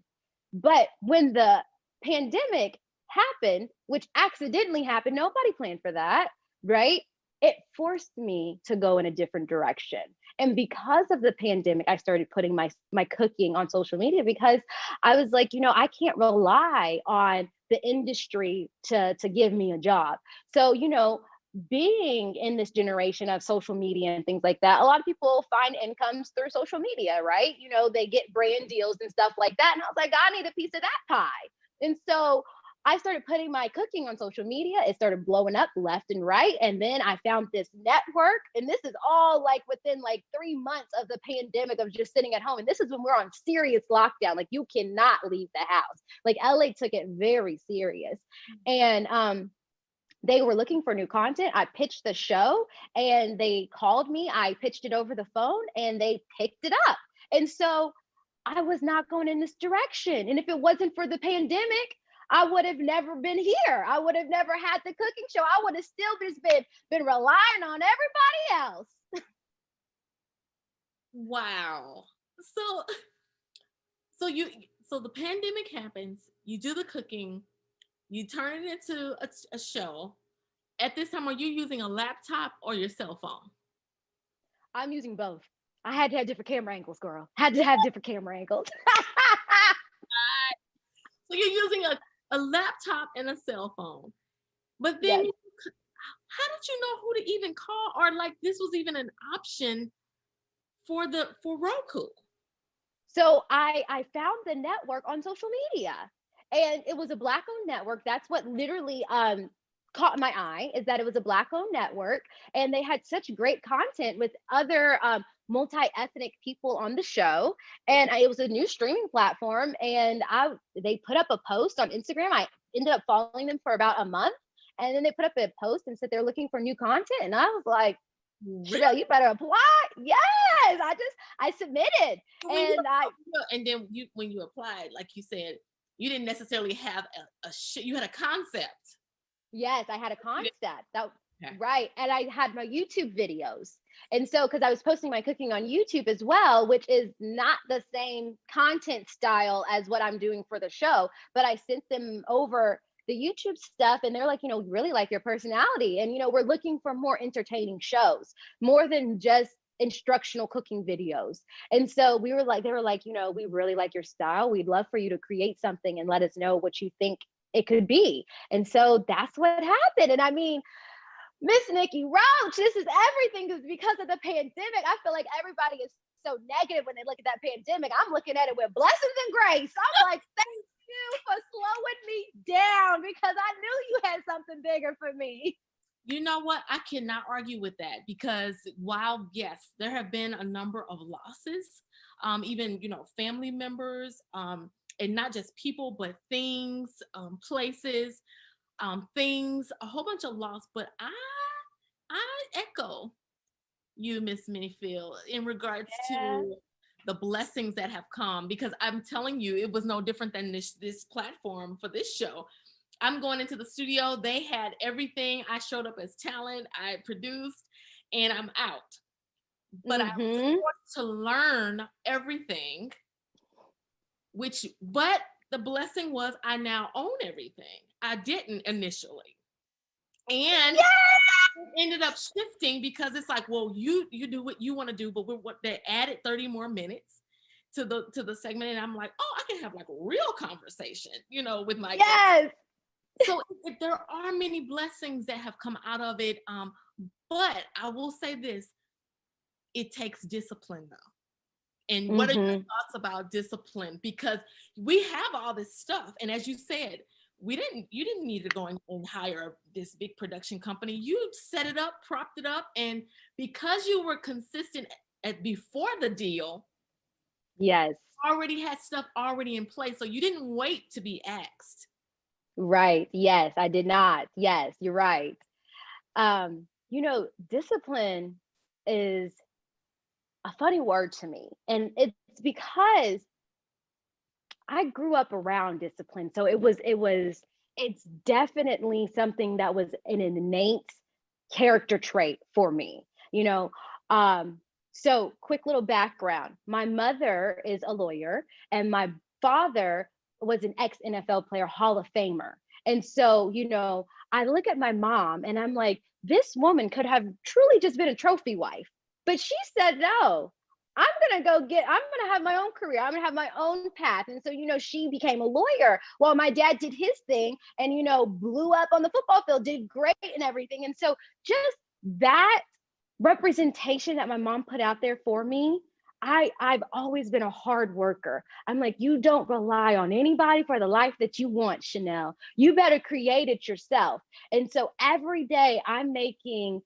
Speaker 2: But when the pandemic happened, which accidentally happened, nobody planned for that, right? It forced me to go in a different direction. And because of the pandemic, I started putting my cooking on social media because I was like, I can't rely on the industry to give me a job. So, being in this generation of social media and things like that, a lot of people find incomes through social media, right? They get brand deals and stuff like that. And I was like, I need a piece of that pie. And so I started putting my cooking on social media. It started blowing up left and right. And then I found this network. And this is all like within like 3 months of the pandemic of just sitting at home. And this is when we're on serious lockdown. Like you cannot leave the house. Like LA took it very serious. And they were looking for new content. I pitched the show and they called me. I pitched it over the phone and they picked it up. And so I was not going in this direction. And if it wasn't for the pandemic, I would have never been here. I would have never had the cooking show. I would have still just been relying on everybody else.
Speaker 1: Wow. So the pandemic happens, you do the cooking, you turn it into a show. At this time, are you using a laptop or your cell phone?
Speaker 2: I'm using both. I had to have different camera angles, girl. Had to have different camera angles.
Speaker 1: So you're using a laptop and a cell phone. But then
Speaker 2: Yes.
Speaker 1: how did you know who to even call, or like this was even an option for Roku?
Speaker 2: So I found the network on social media, and it was a Black-owned network. That's what literally caught my eye, is that it was a Black-owned network, and they had such great content with other multi-ethnic people on the show. And it was a new streaming platform, and they put up a post on Instagram. I ended up following them for about a month, and then they put up a post and said they're looking for new content, and I was like, Chanel, you better apply. Yes, I submitted.
Speaker 1: And then when you applied, like you said, you didn't necessarily have you had a concept.
Speaker 2: Yes, I had a concept. Right. And I had my YouTube videos. And so, because I was posting my cooking on YouTube as well, which is not the same content style as what I'm doing for the show, but I sent them over the YouTube stuff, and they're like, really like your personality. And, we're looking for more entertaining shows, more than just instructional cooking videos. And so they were like, we really like your style. We'd love for you to create something and let us know what you think it could be. And so that's what happened. And I mean, Miss Nikki Roach, this is everything is because of the pandemic. I feel like everybody is so negative when they look at that pandemic. I'm looking at it with blessings and grace. I'm like, thank you for slowing me down because I knew you had something bigger for me.
Speaker 1: You know what? I cannot argue with that because while, yes, there have been a number of losses, even, family members, and not just people, but things, places, things, a whole bunch of loss. But I echo you, Miss Minnifield, in regards
Speaker 2: Yeah.
Speaker 1: to the blessings that have come, because I'm telling you, it was no different than this platform for this show. I'm going into the studio. They had everything. I showed up as talent. I produced, and I'm out. But I was
Speaker 2: Mm-hmm.
Speaker 1: forced to learn everything, but the blessing was I now own everything. I didn't initially. And it ended up shifting because it's like, well, you do what you want to do, but they added 30 more minutes to the segment, and I'm like, oh, I can have like a real conversation, with my guests.
Speaker 2: Yes.
Speaker 1: So there are many blessings that have come out of it, but I will say this: it takes discipline, though. And what are your thoughts about discipline? Because we have all this stuff, and as you said, you didn't need to go and hire this big production company. You set it up, propped it up, and because you were consistent before the deal,
Speaker 2: Yes.
Speaker 1: already had stuff already in place, so you didn't wait to be asked.
Speaker 2: Right. Yes, I did not. Yes, you're right. Discipline is a funny word to me. And it's because I grew up around discipline. So it's definitely something that was an innate character trait for me, you know. So quick little background. My mother is a lawyer and my father was an ex NFL player, Hall of Famer. And so, I look at my mom and I'm like, this woman could have truly just been a trophy wife. But she said, no, I'm going to have my own career. I'm going to have my own path. And so, she became a lawyer while my dad did his thing and, blew up on the football field, did great and everything. And so just that representation that my mom put out there for me, I've always been a hard worker. I'm like, you don't rely on anybody for the life that you want, Chanel. You better create it yourself. And so every day I'm making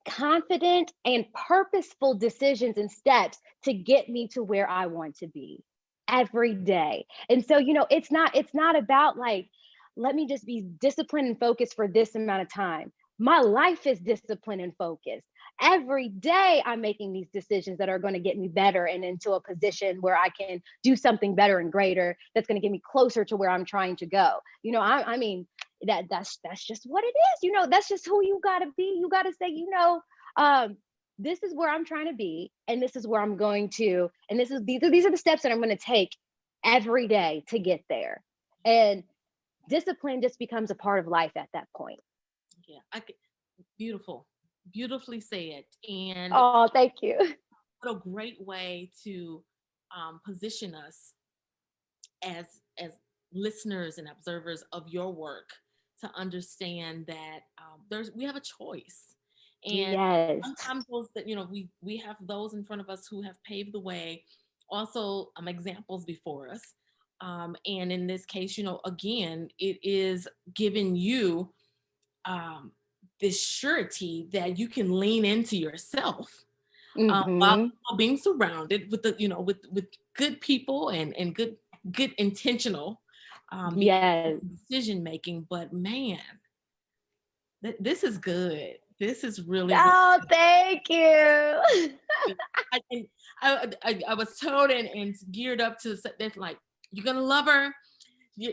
Speaker 2: confident and purposeful decisions and steps to get me to where I want to be every day. And so, it's not about like, let me just be disciplined and focused for this amount of time. My life is disciplined and focused. Every day I'm making these decisions that are going to get me better and into a position where I can do something better and greater that's going to get me closer to where I'm trying to go. I mean, that's just what it is. That's just who you got to be. You got to say, this is where I'm trying to be, and this is where I'm going to, and these are the steps that I'm going to take every day to get there. And discipline just becomes a part of life at that point.
Speaker 1: Yeah, beautifully said. And
Speaker 2: oh, thank you.
Speaker 1: what a great way to position us as listeners and observers of your work to understand that we have a choice. And
Speaker 2: yes.
Speaker 1: sometimes those that we have those in front of us who have paved the way, also examples before us. And in this case, again, it is giving you this surety that you can lean into yourself while being surrounded with with good people and good intentional
Speaker 2: yes.
Speaker 1: decision making. But man, this is good. This is really,
Speaker 2: oh, thank you.
Speaker 1: I was told and geared up to that, like, you're gonna love her.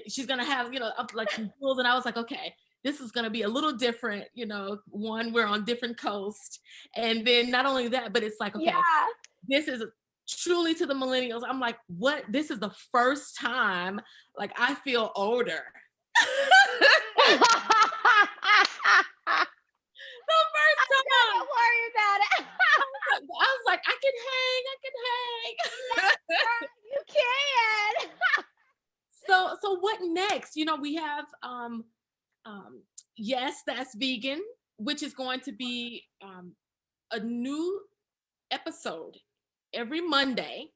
Speaker 1: She's gonna have up like some tools, and I was like, okay, this is gonna be a little different. One, we're on different coast, and then not only that, but it's like, okay, this is truly to the millennials. I'm like, what? This is the first time like I feel older. The first time.
Speaker 2: Don't worry about it.
Speaker 1: I was like, I can hang.
Speaker 2: You can.
Speaker 1: So what next? We have yes, that's vegan, which is going to be a new episode every Monday.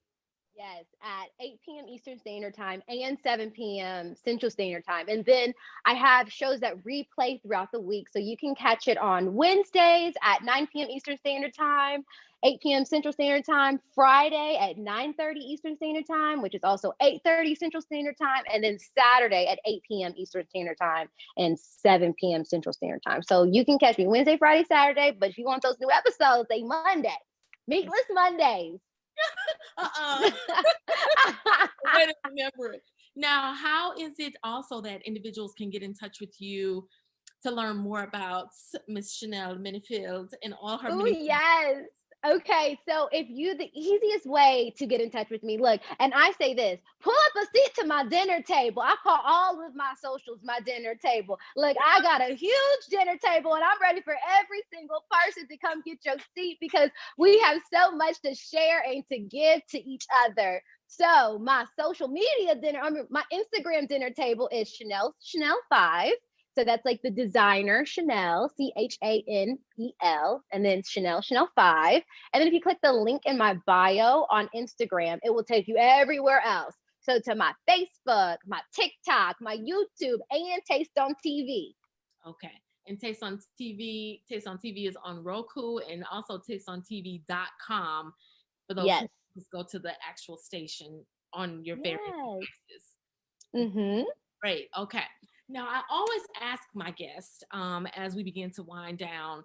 Speaker 2: Yes, at 8 p.m. Eastern Standard Time and 7 p.m. Central Standard Time. And then I have shows that replay throughout the week. So you can catch it on Wednesdays at 9 p.m. Eastern Standard Time, 8 p.m. Central Standard Time, Friday at 9:30 Eastern Standard Time, which is also 8:30 Central Standard Time, and then Saturday at 8 p.m. Eastern Standard Time and 7 p.m. Central Standard Time. So you can catch me Wednesday, Friday, Saturday, but if you want those new episodes, they Monday. Meatless Mondays.
Speaker 1: Way to remember it. Now, how is it also that individuals can get in touch with you to learn more about Miss Chanel Minnifield and all her
Speaker 2: Oh,
Speaker 1: many?
Speaker 2: yes. Okay, so the easiest way to get in touch with me, look, and I say this, pull up a seat to my dinner table. I call all of my socials my dinner table. Look, I got a huge dinner table and I'm ready for every single person to come get your seat because we have so much to share and to give to each other. So my social media dinner, my Instagram dinner table is Chanel 5. So that's like the designer Chanel, Chanel, and then Chanel 5. And then if you click the link in my bio on Instagram, it will take you everywhere else. So to my Facebook, my TikTok, my YouTube, and TasteonTV.
Speaker 1: Okay. And Taste on TV is on Roku and also TasteonTV.com for those
Speaker 2: Yes.
Speaker 1: who just go to the actual station on your various devices.
Speaker 2: Mm-hmm.
Speaker 1: Great. Okay. Now, I always ask my guests as we begin to wind down,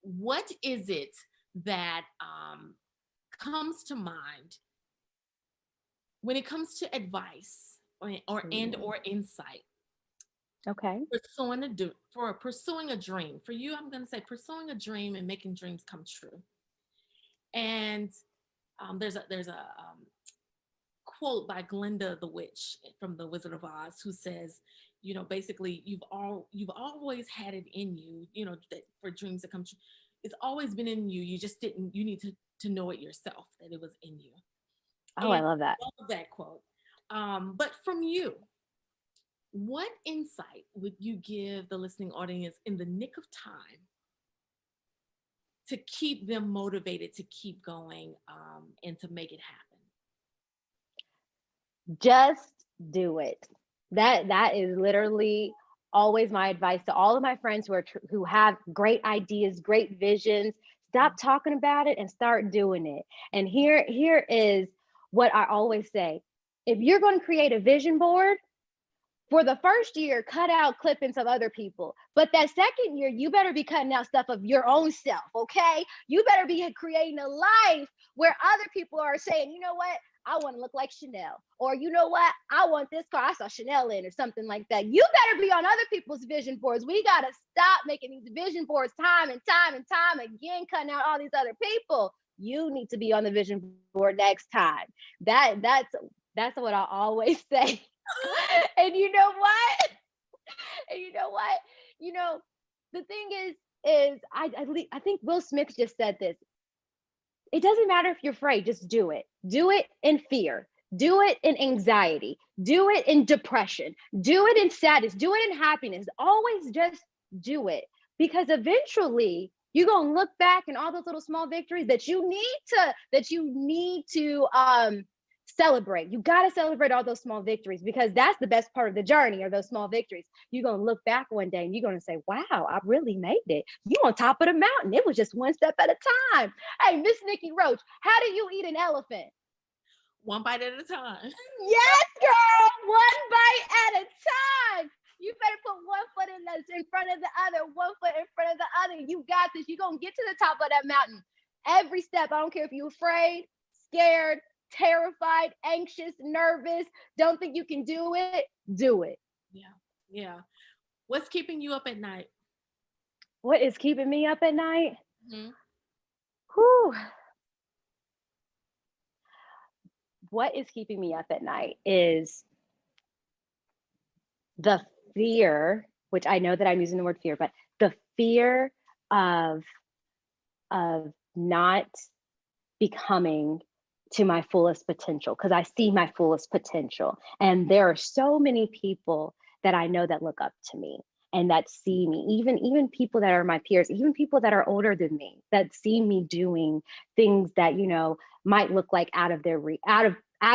Speaker 1: what is it that comes to mind when it comes to advice or insight?
Speaker 2: Okay.
Speaker 1: Pursuing a dream. For you, I'm going to say pursuing a dream and making dreams come true. And there's a quote by Glinda the Witch from The Wizard of Oz who says, basically you've always had it in you, that for dreams to come true. It's always been in you. You just didn't. You need to know it yourself that it was in you.
Speaker 2: Oh,
Speaker 1: And
Speaker 2: I love that.
Speaker 1: I love that quote. But from you, what insight would you give the listening audience in the nick of time to keep them motivated to keep going and to make it happen?
Speaker 2: Just do it. That is literally always my advice to all of my friends who have great ideas, great visions. Stop talking about it and start doing it. And here is what I always say. If you're going to create a vision board, for the first year, cut out clippings of other people. But that second year, you better be cutting out stuff of your own self, okay? You better be creating a life where other people are saying, you know what? I want to look like Chanel. Or you know what? I want this car. I saw Chanel in or something like that. You better be on other people's vision boards. We got to stop making these vision boards time and time and time again, cutting out all these other people. You need to be on the vision board next time. That's what I always say. And you know what? And you know what? The thing is I think Will Smith just said this. It doesn't matter if you're afraid, just do it. Do it in fear. Do it in anxiety. Do it in depression. Do it in sadness. Do it in happiness. Always just do it. Because eventually you're gonna look back and all those little small victories that you need to celebrate. You got to celebrate all those small victories because that's the best part of the journey, are those small victories. You're going to look back one day and you're going to say, wow, I really made it. You on top of the mountain. It was just one step at a time. Hey, Miss Nikki Roach, how do you eat an elephant?
Speaker 1: One bite at a time.
Speaker 2: Yes, girl, one bite at a time. You better put one foot in front of the other, one foot in front of the other. You got this. You're going to get to the top of that mountain. Every step, I don't care if you're afraid, scared, terrified, anxious, nervous, don't think you can do it, do it.
Speaker 1: Yeah. What's keeping you up at night?
Speaker 2: What is keeping me up at night?
Speaker 1: Mm-hmm.
Speaker 2: Whew. What is keeping me up at night is the fear, which I know that I'm using the word fear, but the fear of not becoming to my fullest potential, because I see my fullest potential. And there are so many people that I know that look up to me. and that see me, even people that are my peers, even people that are older than me, that see me doing things that, you know, might look like out of their out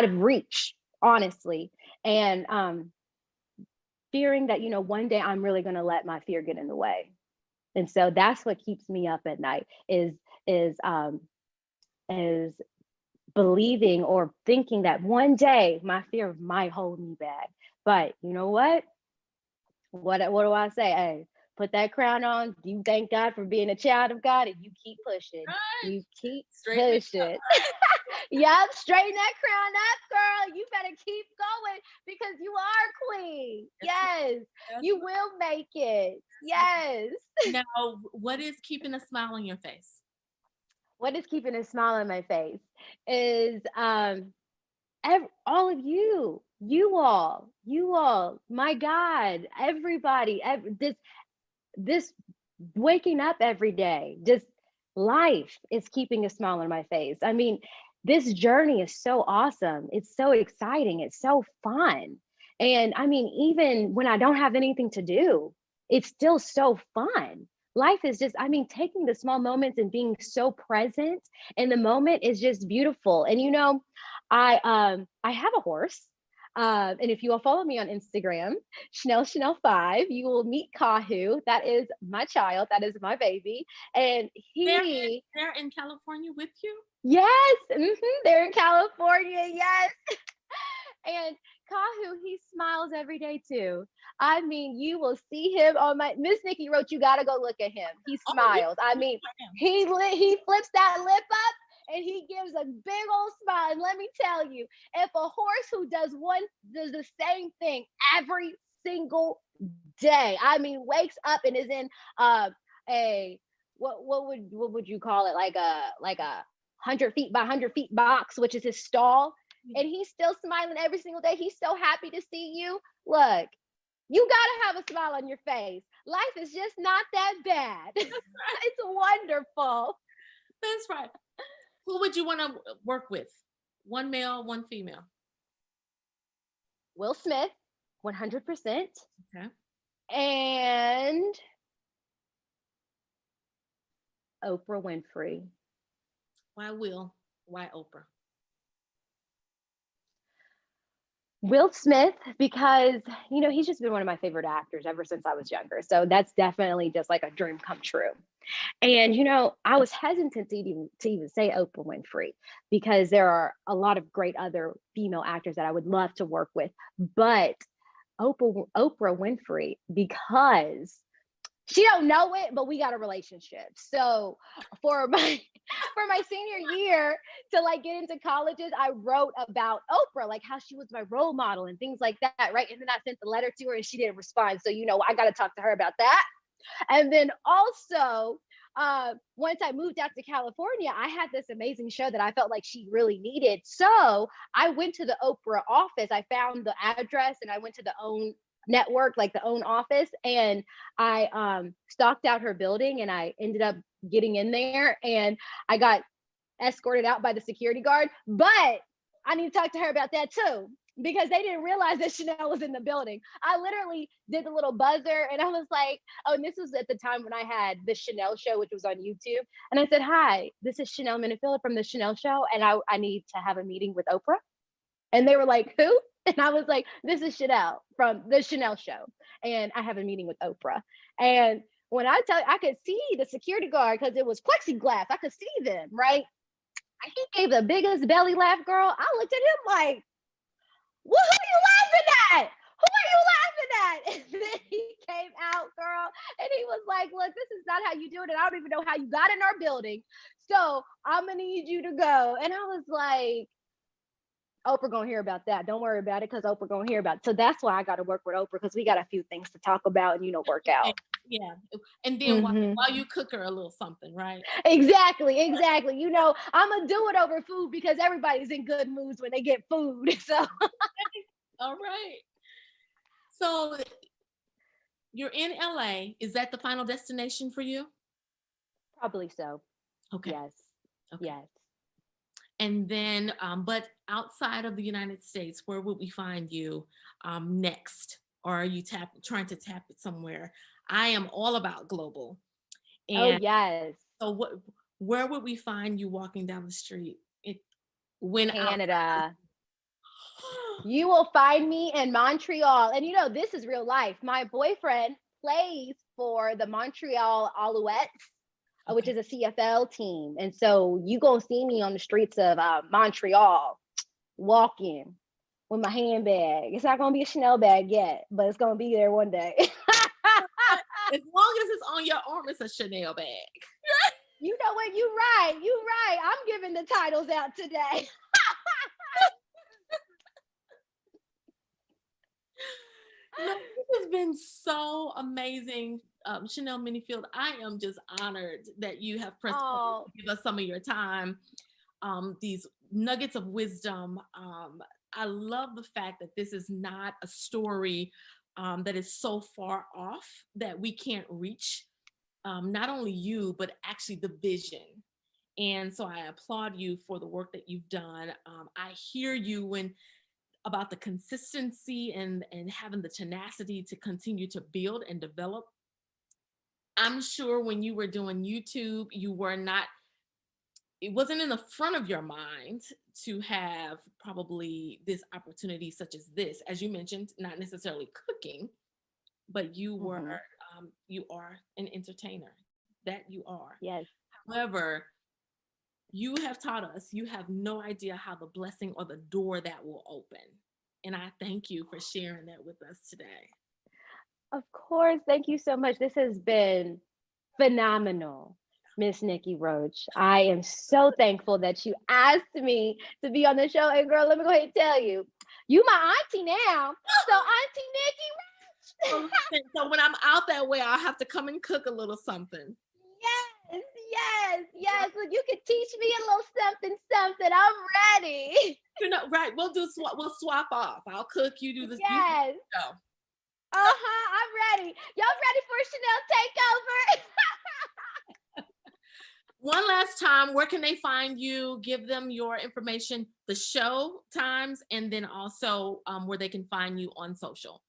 Speaker 2: of reach, honestly. And fearing that, you know, one day I'm really going to let my fear get in the way. And so that's what keeps me up at night, is is believing or thinking that one day my fear might hold me back. But you know what? What do I say? Hey, put that crown on. You thank God for being a child of God, and you keep pushing.
Speaker 1: Right.
Speaker 2: You keep
Speaker 1: Straighten it up.
Speaker 2: pushing. Yep, straighten that crown up, girl. You better keep going because you are queen. Yes,
Speaker 1: That's
Speaker 2: you
Speaker 1: right.
Speaker 2: will make it. Yes.
Speaker 1: Now, what is keeping a smile on your face?
Speaker 2: What is keeping a smile on my face is all of you all, my God, everybody, this waking up every day, just life is keeping a smile on my face. I mean, this journey is so awesome. It's so exciting. It's so fun. And I mean, even when I don't have anything to do, it's still so fun. Life is just, I mean, taking the small moments and being so present in the moment is just beautiful. And you know, I have a horse. And if you will follow me on Instagram, Chanel 5, you will meet Kahu. That is my child. That is my baby. And
Speaker 1: They're in California with you?
Speaker 2: yes, they're in California. Yes. And Kahu, he smiles every day too. I mean, you will see him on my Miss Nikki wrote, you gotta go look at him. He
Speaker 1: Oh, yeah.
Speaker 2: smiles. I mean, he flips that lip up and he gives a big old smile. And let me tell you, if a horse who does the same thing every single day, I mean, wakes up and is in a what would you call it, like a 100 feet by 100 feet box, which is his stall, and he's still smiling every single day. He's so happy to see you. Look, you gotta have a smile on your face. Life is just not that bad. It's wonderful.
Speaker 1: That's right. Who would you want to work with? One male, one female.
Speaker 2: Will Smith, 100%.
Speaker 1: Okay.
Speaker 2: And Oprah Winfrey.
Speaker 1: Why Will? Why Oprah?
Speaker 2: Will Smith, because, you know, he's just been one of my favorite actors ever since I was younger. So that's definitely just like a dream come true. And, you know, I was hesitant to even say Oprah Winfrey because there are a lot of great other female actors that I would love to work with. But Oprah Winfrey, because she don't know it, but we got a relationship. So for my for my senior year to like get into colleges, I wrote about Oprah, like how she was my role model and things like that, right? And then I sent the letter to her and she didn't respond. So you know, I got to talk to her about that. And then also, once I moved out to California, I had this amazing show that I felt like she really needed. So I went to the Oprah office. I found the address and I went to the own network, like the own office, and I stalked out her building and I ended up getting in there and I got escorted out by the security guard. But I need to talk to her about that too, because they didn't realize that Chanel was in the building. I literally did the little buzzer and I was like, oh, and this was at the time when I had the Chanel show, which was on YouTube. And I said, hi, this is Chanel Minnifield from the Chanel show. And I need to have a meeting with Oprah. And they were like, who? And I was like, this is Chanel from the Chanel show. And I have a meeting with Oprah. And when I tell you, I could see the security guard because it was plexiglass. I could see them, right? He gave the biggest belly laugh, girl. I looked at him like, well, who are you laughing at? Who are you laughing at? And then he came out, girl, and he was like, look, this is not how you do it. And I don't even know how you got in our building. So I'm going to need you to go. And I was like, Oprah gonna hear about that. Don't worry about it because Oprah gonna hear about it. So that's why I got to work with Oprah because we got a few things to talk about and, you know, work out.
Speaker 1: Yeah. And then while you cook her a little something, right?
Speaker 2: Exactly. You know, I'm gonna do it over food because everybody's in good moods when they get food. So
Speaker 1: all right. So you're in LA. Is that the final destination for you?
Speaker 2: probably so.
Speaker 1: Okay.
Speaker 2: Yes.
Speaker 1: Okay.
Speaker 2: Yes.
Speaker 1: And then, but outside of the United States, where would we find you next? or are you trying to tap it somewhere? I am all about global.
Speaker 2: Oh,
Speaker 1: And
Speaker 2: yes.
Speaker 1: so where would we find you walking down the street? When outside.
Speaker 2: Canada. You will find me in Montreal. And this is real life. My boyfriend plays for the Montreal Alouettes, which
Speaker 1: Okay.
Speaker 2: is a CFL team. And so you gonna see me on the streets of Montreal walking with my handbag. It's not gonna be a Chanel bag yet, but it's gonna be there one day.
Speaker 1: As long as it's on your arm, it's a Chanel bag.
Speaker 2: You know what? You right. I'm giving the titles out today.
Speaker 1: No, this has been so amazing, Chanel Minnifield. I am just honored that you have pressed forward
Speaker 2: Oh,
Speaker 1: to give us some of your time, these nuggets of wisdom. I love the fact that this is not a story that is so far off that we can't reach not only you, but actually the vision. And so I applaud you for the work that you've done. I hear you about the consistency and having the tenacity to continue to build and develop. I'm sure when you were doing YouTube, it wasn't in the front of your mind to have probably this opportunity such as this, as you mentioned, not necessarily cooking, but you are an entertainer. That you are.
Speaker 2: yes.
Speaker 1: However, you have taught us, you have no idea how the blessing or the door that will open. And I thank you for sharing that with us today.
Speaker 2: Of course. Thank you so much. This has been phenomenal, Miss Nikki Roach. I am so thankful that you asked me to be on the show. And girl, let me go ahead and tell you, you my auntie now. So Auntie Nikki
Speaker 1: So, so when I'm out that way, I'll have to come and cook a little something.
Speaker 2: yes. Well, you could teach me a little something. I'm ready.
Speaker 1: Right? We'll swap off. I'll cook. You do this. You
Speaker 2: Yes.
Speaker 1: go.
Speaker 2: I'm ready. Y'all ready for a Chanel takeover?
Speaker 1: One last time, where can they find you? Give them your information, the show times, and then also where they can find you on social.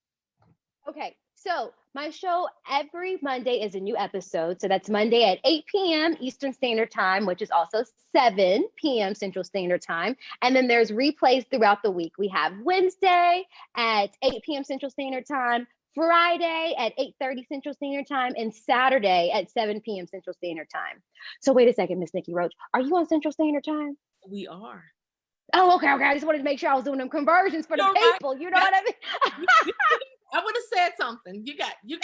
Speaker 2: Okay, so my show every Monday is a new episode. So that's Monday at 8 p.m. Eastern Standard Time, which is also 7 p.m. Central Standard Time. And then there's replays throughout the week. We have Wednesday at 8 p.m. Central Standard Time, Friday at 8:30 Central Standard Time, and Saturday at 7 p.m. Central Standard Time. So wait a second, Miss Nikki Roach, are you on Central Standard Time?
Speaker 1: We are.
Speaker 2: Oh, okay. I just wanted to make sure I was doing them conversions for the people. Right. You know what I mean?
Speaker 1: I would have said something. You good.
Speaker 2: Okay. I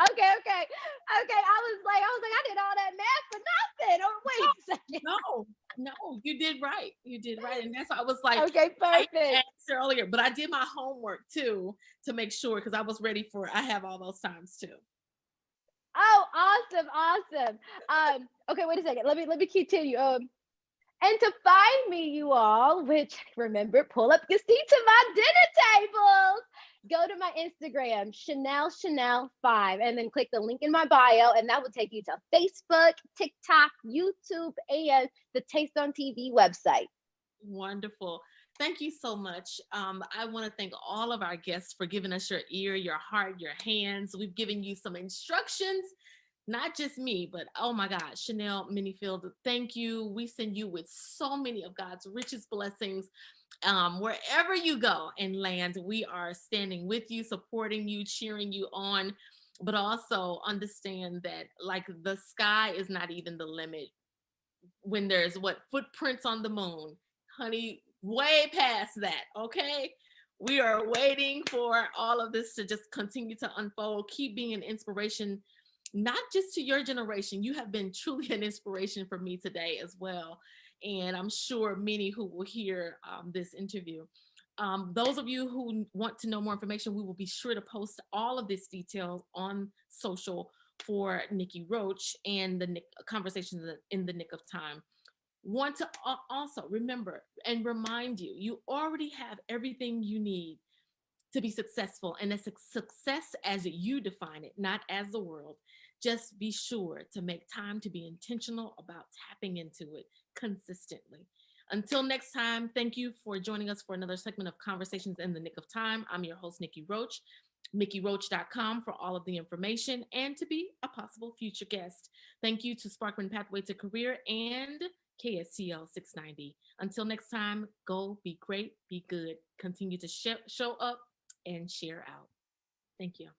Speaker 2: was like, I did all that math for nothing. Oh, wait a second.
Speaker 1: No, you did right. And that's why I was like,
Speaker 2: okay, perfect.
Speaker 1: I asked earlier, but I did my homework too to make sure because I was ready I have all those times too.
Speaker 2: Oh, awesome. Okay, wait a second. Let me continue. And to find me, you all, which remember, pull up your seat to my dinner tables. Go to my Instagram, Chanel5, and then click the link in my bio, and that will take you to Facebook, TikTok, YouTube, and the TasteonTV website.
Speaker 1: Wonderful. Thank you so much. I want to thank all of our guests for giving us your ear, your heart, your hands. We've given you some instructions. Not just me, but oh my God, Chanel Minnifield, thank you. We send you with so many of God's richest blessings. Wherever you go and land, we are standing with you, supporting you, cheering you on, but also understand that like the sky is not even the limit when there's footprints on the moon, honey, way past that. Okay. We are waiting for all of this to just continue to unfold, keep being an inspiration, not just to your generation. You have been truly an inspiration for me today as well. And I'm sure many who will hear this interview. Those of you who want to know more information, we will be sure to post all of this details on social for Nikki Roach and the conversations in the nick of time. Want to also remember and remind you, you already have everything you need to be successful, and a success as you define it, not as the world. Just be sure to make time to be intentional about tapping into it consistently. Until next time, thank you for joining us for another segment of Conversations in the Nick of Time. I'm your host, Nikki Roach. MickeyRoach.com for all of the information and to be a possible future guest. Thank you to Sparkman Pathway to Career and KSCL 690. Until next time, go be great, be good, continue to show up and share out. Thank you.